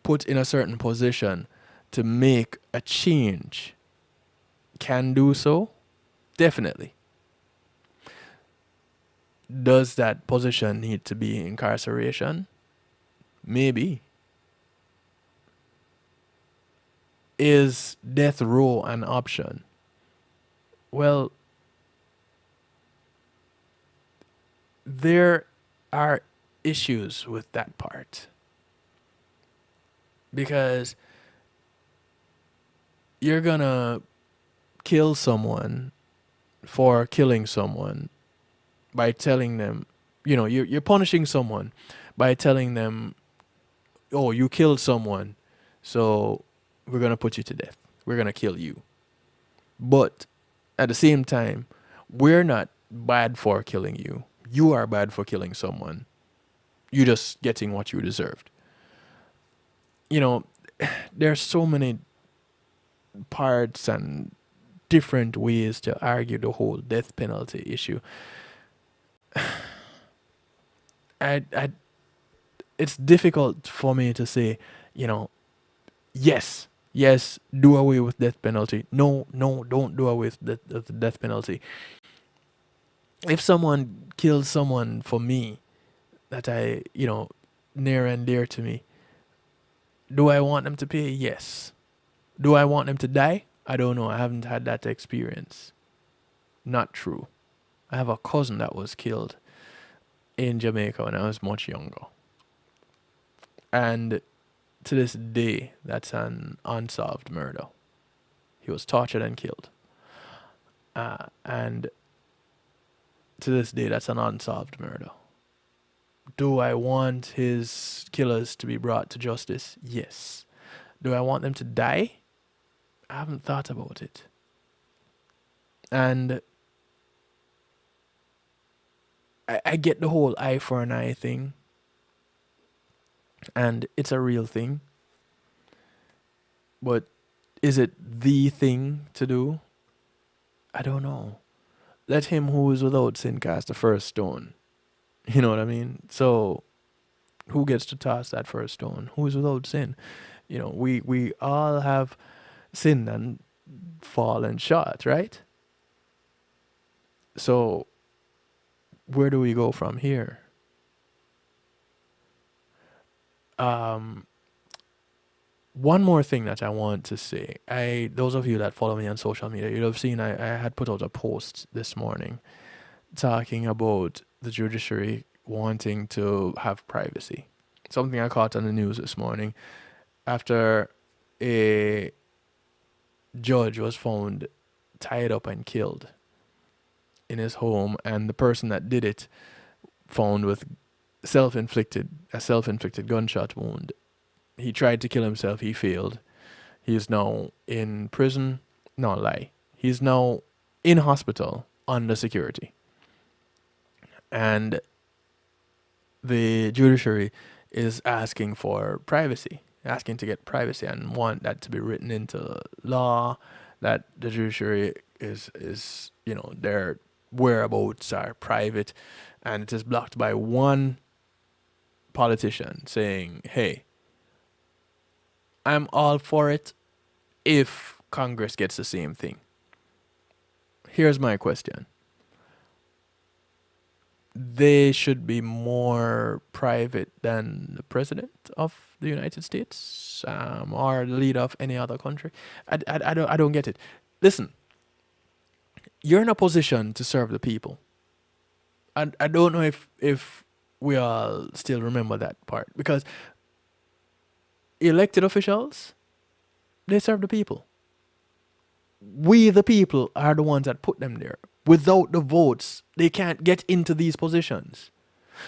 B: put in a certain position to make a change can do so? Definitely. Does that position need to be incarceration? Maybe. Is death row an option? Well, there are issues with that part, because you're gonna kill someone for killing someone by telling them, you know, you're punishing someone by telling them, oh, you killed someone, so we're gonna put you to death. We're gonna kill you. But at the same time, we're not bad for killing you. You are bad for killing someone. You're just getting what you deserved. You know, there's so many parts and different ways to argue the whole death penalty issue. It's difficult for me to say, you know, yes, do away with death penalty. No, don't do away with the death penalty. If someone kills someone for me that I, you know, near and dear to me, do I want them to pay? Yes. Do I want them to die? I don't know. I haven't had that experience. Not true. I have a cousin that was killed in Jamaica when I was much younger. And to this day, that's an unsolved murder. He was tortured and killed. And to this day, that's an unsolved murder. Do I want his killers to be brought to justice? Yes. Do I want them to die? I haven't thought about it. And I get the whole eye for an eye thing. And it's a real thing. But is it the thing to do? I don't know. Let him who is without sin cast the first stone. You know what I mean? So who gets to toss that first stone? Who is without sin? You know, we all have sinned and fallen short, right? So where do we go from here? One more thing that I want to say. Those of you that follow me on social media, you'll have seen I had put out a post this morning talking about the judiciary wanting to have privacy. Something I caught on the news this morning after a judge was found tied up and killed in his home, and the person that did it found with a self-inflicted gunshot wound. He tried to kill himself. He failed. He is now in prison. No lie. He's now in hospital under security. And the judiciary is asking for privacy, asking to get privacy, and want that to be written into law, that the judiciary is their whereabouts are private, and it is blocked by one politician saying, hey, I'm all for it if Congress gets the same thing. Here's my question. They should be more private than the president of the United States, or the leader of any other country. I don't get it. Listen, you're in a position to serve the people. I don't know if we all still remember that part, because elected officials, they serve the people. We, the people, are the ones that put them there. Without the votes, they can't get into these positions.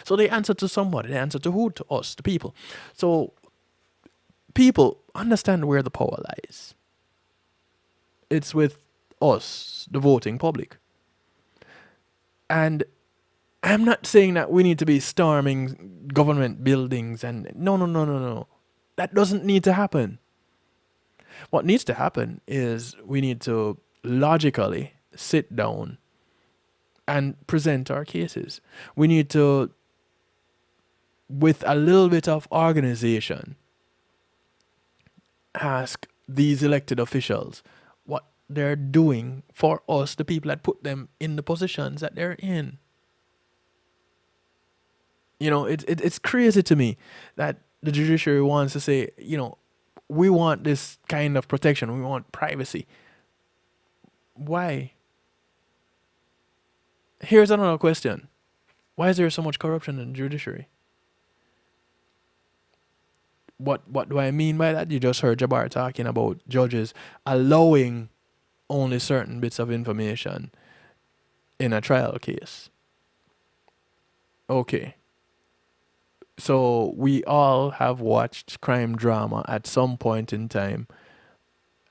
B: So they answer to somebody. They answer to who? To us, the people. So people understand where the power lies. It's with us, the voting public. And I'm not saying that we need to be storming government buildings and no. That doesn't need to happen. What needs to happen is we need to logically sit down and present our cases. We need to, with a little bit of organization, ask these elected officials what they're doing for us, the people that put them in the positions that they're in. You know, it's crazy to me that the judiciary wants to say, we want this kind of protection. We want privacy. Why? Here's another question. Why is there so much corruption in the judiciary? What do I mean by that? You just heard Jabar talking about judges allowing only certain bits of information in a trial case. Okay. So we all have watched crime drama at some point in time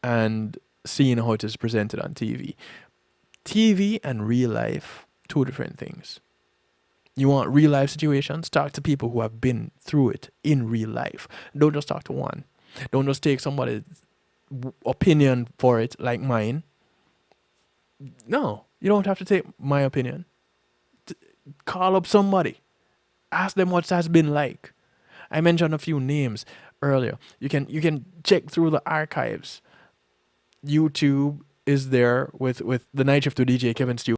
B: and seen how it is presented on TV. TV and real life, two different things. You want real life situations? Talk to people who have been through it in real life. Don't just talk to one. Don't just take somebody's opinion for it, like mine. No, you don't have to take my opinion. Call up somebody. Ask them what it has been like. I mentioned a few names earlier. You can check through the archives. YouTube is there with the Night Shift to DJ Kevin Stew.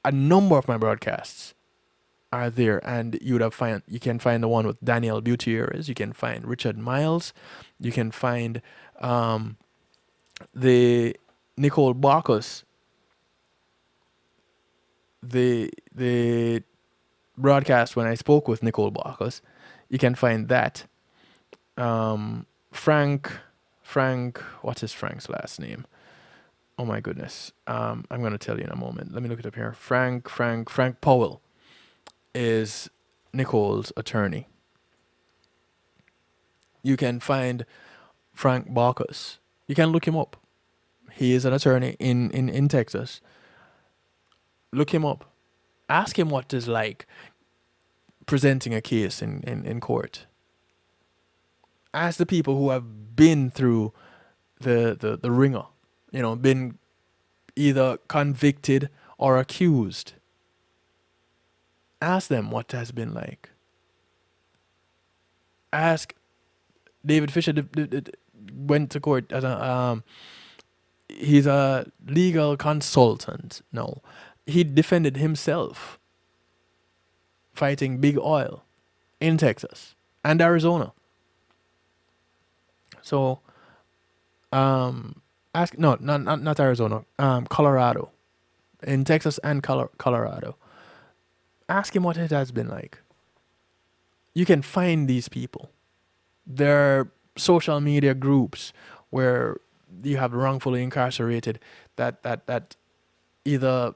B: A number of my broadcasts are there, and you can find the one with Daniel Gutierrez. You can find Richard Miles. You can find the Nicole Bacchus. The broadcast when I spoke with Nicole Bacchus. You can find that. Frank, what is Frank's last name? Oh my goodness. I'm going to tell you in a moment. Let me look it up here. Frank Powell is Nicole's attorney. You can find Frank Bacchus. You can look him up. He is an attorney in Texas. Look him up. Ask him what it's like presenting a case in court. Ask the people who have been through the ringer, been either convicted or accused. Ask them what it has been like. Ask David Fisher went to court as a he's a legal consultant now. He defended himself fighting big oil in Texas and Arizona. So ask not Arizona, Colorado. In Texas and Colorado. Ask him what it has been like. You can find these people. There are social media groups where you have wrongfully incarcerated that either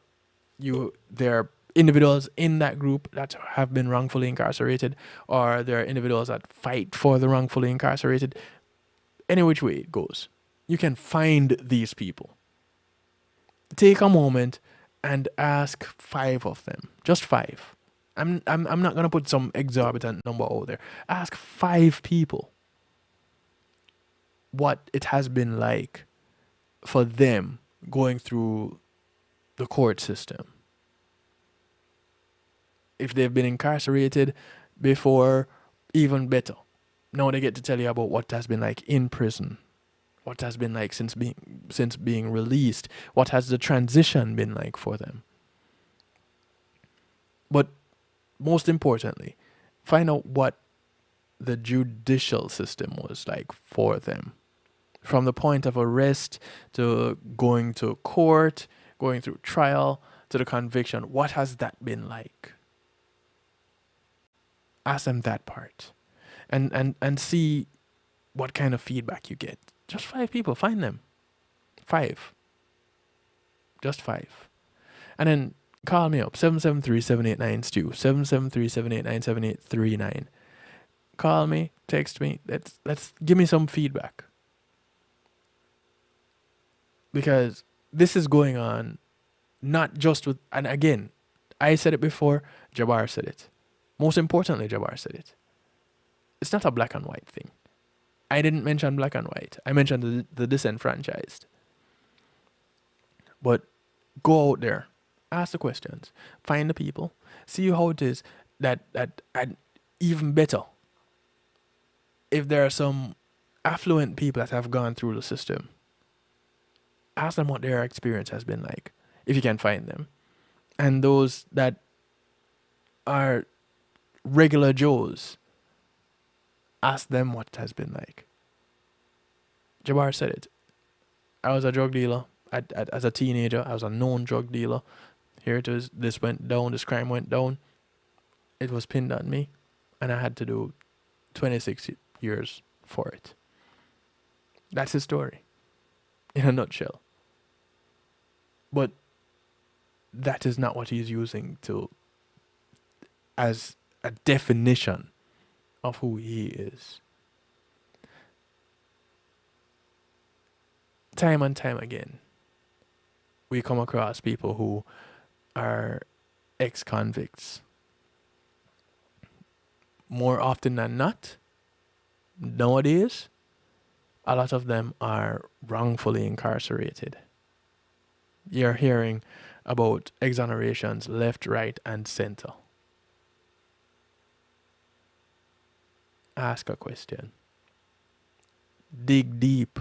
B: there are individuals in that group that have been wrongfully incarcerated, or there are individuals that fight for the wrongfully incarcerated. Any which way it goes, you can find these people. Take a moment and ask 5 of them, just 5. I'm not gonna put some exorbitant number out there. Ask 5 people what it has been like for them going through the court system. If they've been incarcerated before, even better. Now they get to tell you about what it has been like in prison, what it has been like since being released, what has the transition been like for them. But most importantly, find out what the judicial system was like for them. From the point of arrest to going to court, going through trial, to the conviction, what has that been like? Ask them that part. And see what kind of feedback you get. Just 5 people, find them. 5. Just 5. And then call me up, 773-789-STEW, 773-789-7839. Call me, text me, let's give me some feedback. Because this is going on not just with, and again, I said it before, Jabar said it. Most importantly, Jabar said it. It's not a black and white thing. I didn't mention black and white. I mentioned the disenfranchised. But go out there, ask the questions, find the people, see how it is that and even better, if there are some affluent people that have gone through the system, ask them what their experience has been like, if you can find them. And those that are regular Joes, ask them what it has been like. Jabar said it. I was a drug dealer. As a teenager, I was a known drug dealer. Here it is. This went down. This crime went down. It was pinned on me. And I had to do 26 years for it. That's his story. In a nutshell. But that is not what he's using as a definition of who he is. Time and time again, we come across people who are ex-convicts. More often than not, nowadays, a lot of them are wrongfully incarcerated. You're hearing about exonerations left, right, and center. Ask a question. Dig deep.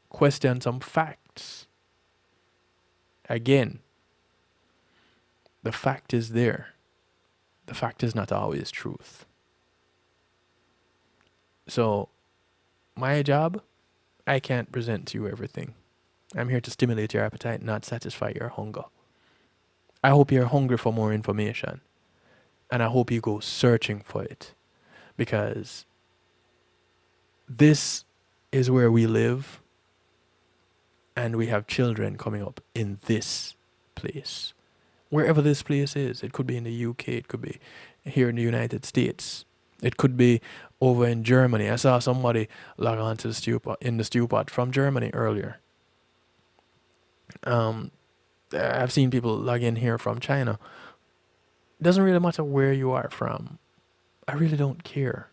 B: Question some facts. Again, the fact is there. The fact is not always truth. So, my job, I can't present to you everything. I'm here to stimulate your appetite, not satisfy your hunger. I hope you're hungry for more information. And I hope you go searching for it. Because this is where we live. And we have children coming up in this place. Wherever this place is. It could be in the UK. It could be here in the United States. It could be over in Germany. I saw somebody log on to the stew pot from Germany earlier. I've seen people log in here from China. It doesn't really matter where you are from. I really don't care.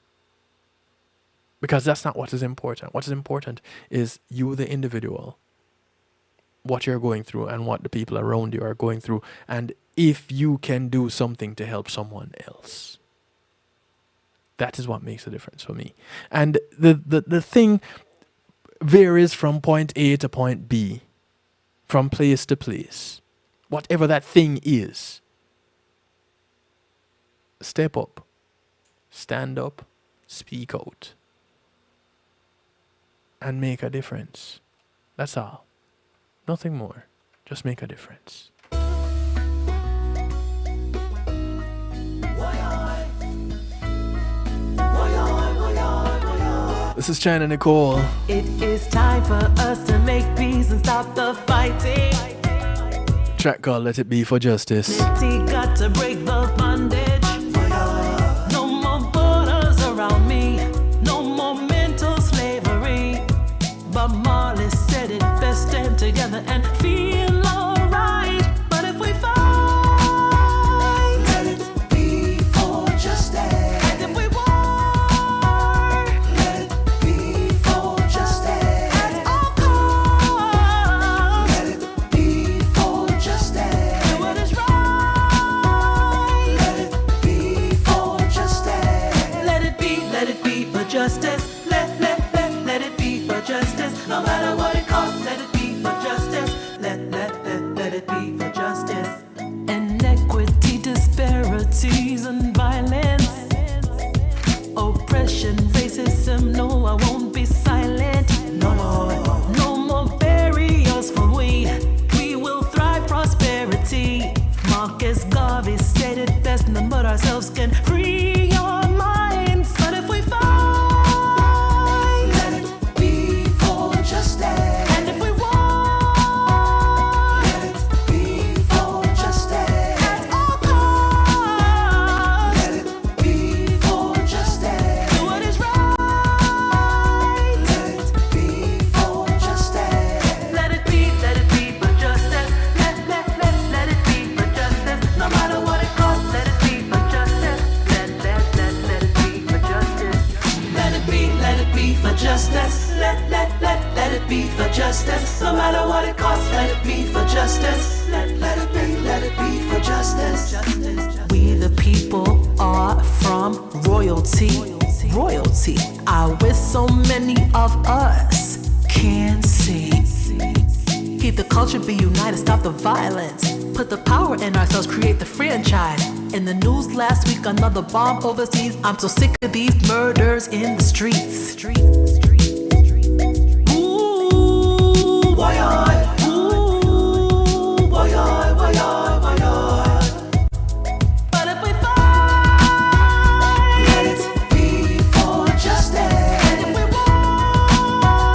B: Because that's not what is important. What is important is you, the individual, what you're going through and what the people around you are going through, and if you can do something to help someone else. That is what makes a difference for me. And the thing varies from point A to point B, from place to place. Whatever that thing is, step up, stand up, speak out, and make a difference. That's all. Nothing more. Just make a difference. This is China Nicole.
K: It is time for us to make peace and stop the fighting.
B: Track called Let It Be for Justice.
K: Got to break the bondage. No more borders around me. No more mental slavery. But Marley said it best, stand together and feel alright. But if we fight, let it be for justice. And if we war, let it be for justice. At all costs, let it be for justice. Do what is right. Let it be for justice. Let it be for justice. Let it be for justice. No matter what it costs, let it be for justice. Let it be for justice. Inequity, disparities, and violence, oppression, racism. No, I won't be silent. No more barriers for we. We will thrive, prosperity. Marcus Garvey said it best. None but ourselves can free your minds. But if we fight, let it be for justice. And if we war, let it be for justice. At all costs, let it be for justice. Do what is right. Let it be for justice. Let it be for justice. Let it be for justice. No matter what it costs, let it be for justice. Let it be for justice. Let it be for justice. Let it be for justice. No matter what it costs, let it be for justice. Let it be for justice. We the people are from royalty. Royalty. I wish so many of us can see. Keep the culture, be united, stop the violence. Put the power in ourselves, create the franchise. In the news last week, another bomb overseas. I'm so sick of these murders in the streets. Ooh, boy, ooh, boy, boy, boy. But if we fight, let it be for justice. And if we war,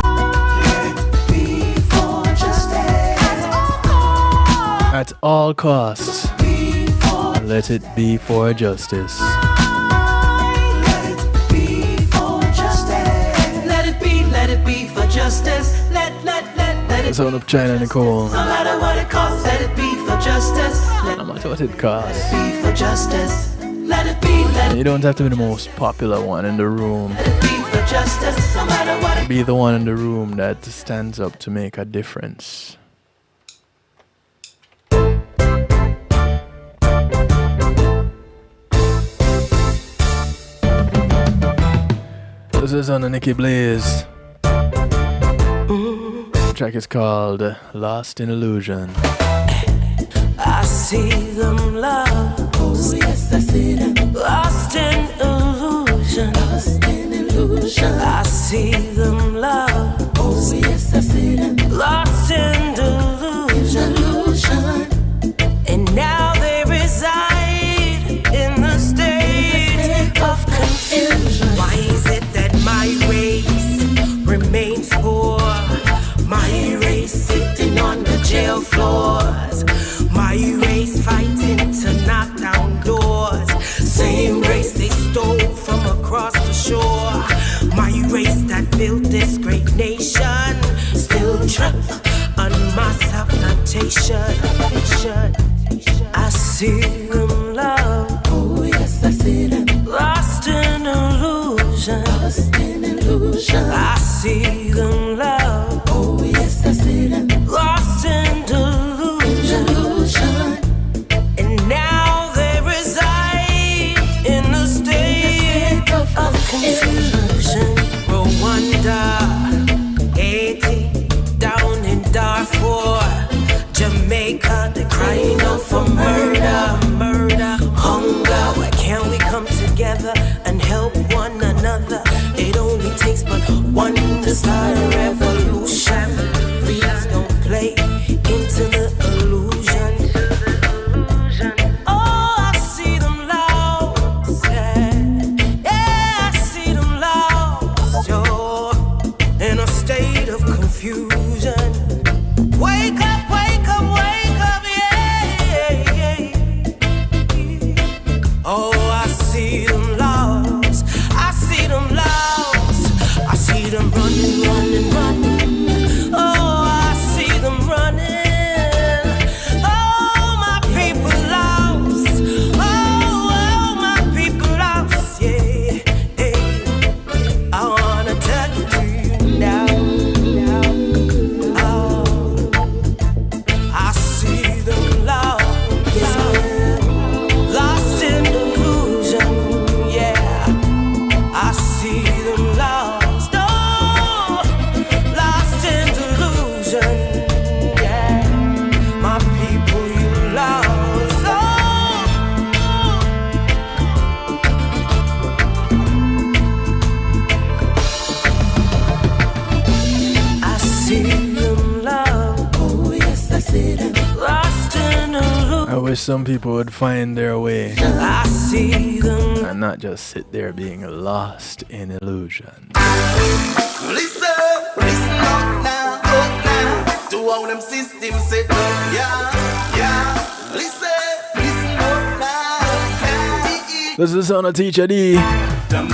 K: let it be for justice.
B: At all costs, let it be for justice.
K: Let it be for justice. Let it be for justice. Let it
B: Sound of China Nicole.
K: no matter what it costs, let it be for justice.
B: No matter what it costs.
K: Let it be for justice. Let it be
B: You don't have to be the most popular one in the room.
K: for justice. No matter what it
B: Be the one in the room that stands up to make a difference. This is on the Nikki Blaze. The track is called Lost in Illusion.
K: I see them love. Oh yes, I see them. Lost in illusion. Lost in illusion. I see them love. Oh yes, I see them. Lost in delusion. And now they reside in the state of confusion. Why is it that my race remains poor? My race sitting on the jail floors. My race fighting to knock down doors. Same race they stole from across the shore. My race that built this great nation. Still trapped on my self-plantation. I see them love. Oh yes, I see them. Lost in illusion. Lost in illusion. I see them love. Oh yes, I see them. Lost in for murder, hunger. Why can't we come together and help one another? It only takes but one to start a revolution. Please don't play into the illusion. Oh, I see them lost, yeah, I see them lost, yo, in a state of confusion. Wake up, wake up, wake up, yeah. Oh, I see them lost, I see them lost, I see them running, running, running. Oh, I see them running. Oh, my people lost. Oh, my people lost, yeah. Hey, I wanna tell you now. I see them lost, lost in delusion, yeah. I see them lost, oh, lost in delusion, yeah. My people, you lost, oh. I see them lost, oh yes, I see them lost in delusion.
B: I wish some people would find their way
K: I see them.
B: and not just sit there being lost in illusion.
A: Listen up now, to how them systems set up, yeah. Listen up now.
B: This is the sound of Teacher D.
A: The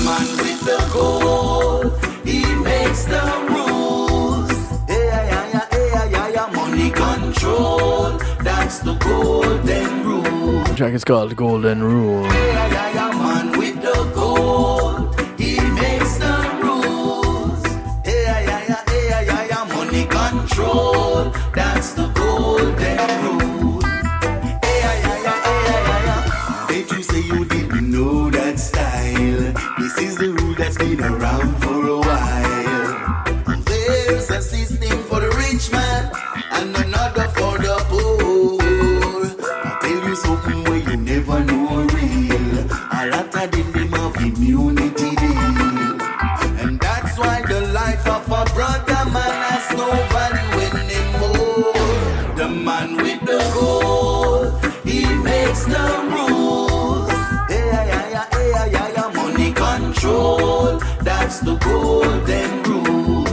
A: man with the gold, he makes the rules. Yeah, money control, that's the golden rule.
B: The track is called Golden Rule.
A: Yeah, man with the gold, he makes the rules. Yeah, money control, that's the golden rule. Yeah. If you say you didn't know that style, this is the rule that's been around for a while. There's a system for the rich man and another for the poor. I tell you something where you never know real. A lot of them have immunity deal, and that's why the life of a brother man has no value anymore. The man with the gold, he makes the rules. Yeah, money control, that's the golden rule.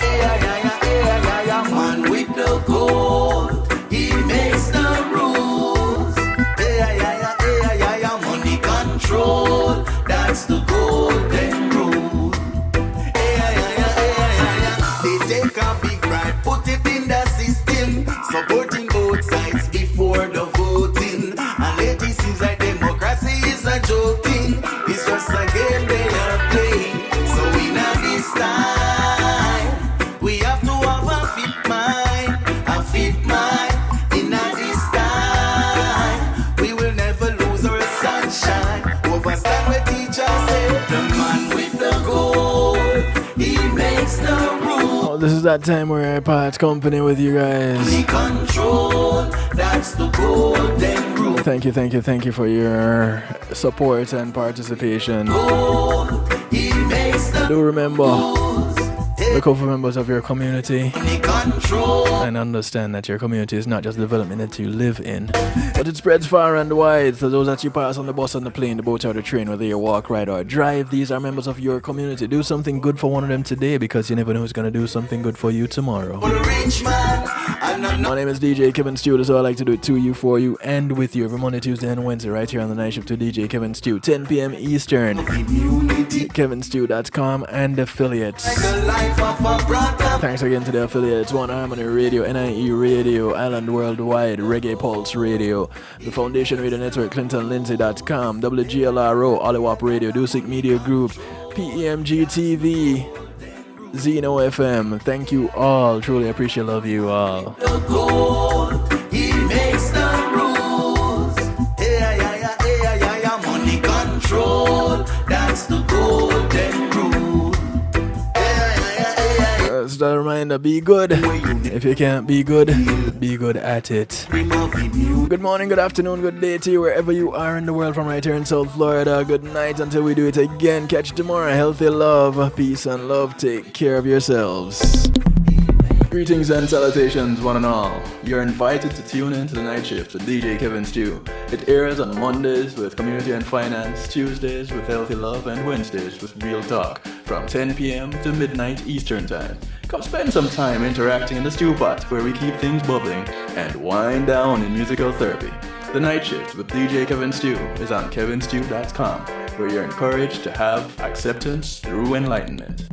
A: Yeah, man with the gold, he makes the rules. Yeah, money control, that's the golden rule. They take a big right, put it in the system, supporting both sides before the voting. And lately seems like democracy is a joking. It's just a game they are playing. So in this time, we have to have a fit mind, a fit mind. In this time, we will never lose our sunshine. Overstand what teacher said. The man with the gold, he makes the rules.
B: Oh, this is that time where I part company with you guys.
A: Money control, that's the golden rule.
B: Thank you for your support and participation.
A: He makes the
B: Do remember, look out for members of your community
A: money control.
B: and understand that your community is not just development that you live in, but it spreads far and wide. So those that you pass on the bus, on the plane, the boat, or the train, whether you walk, ride, or drive, these are members of your community. Do something good for one of them today, because you never know who's going to do something good for you tomorrow.
A: For the rich man, and
B: My name is DJ Kevin Stew. That's all I like to do it to you, for you, and with you every Monday, Tuesday, and Wednesday, right here on the night shift to DJ Kevin Stew, 10 p.m. Eastern. KevinStew.com and affiliates.
A: the life of a brother.
B: Thanks again to the affiliates: One Harmony Radio, NIE Radio, Island Worldwide, Reggae Pulse Radio, the Foundation Radio Network, ClintonLindsay.com, WGLRO, Oliwap Radio, Dusik Media Group, PEMG TV, Zeno FM. Thank you all. Truly appreciate, love you all.
A: The gold, he makes the rules. Yeah, money control, that's the golden rule.
B: a reminder, be good. If you can't be good at it. Good morning, good afternoon, good day to you wherever you are in the world from right here in South Florida. Good night until we do it again. Catch you tomorrow. Healthy love, peace and love. Take care of yourselves. Greetings and salutations, one and all. You're invited to tune in to the Night Shift with DJ Kevin Stew. It airs on Mondays with Community and Finance, Tuesdays with Healthy Love, and Wednesdays with Real Talk from 10 p.m. to midnight Eastern Time. Come spend some time interacting in the stew pot where we keep things bubbling and wind down in musical therapy. The Night Shift with DJ Kevin Stew is on kevinstew.com, where you're encouraged to have acceptance through enlightenment.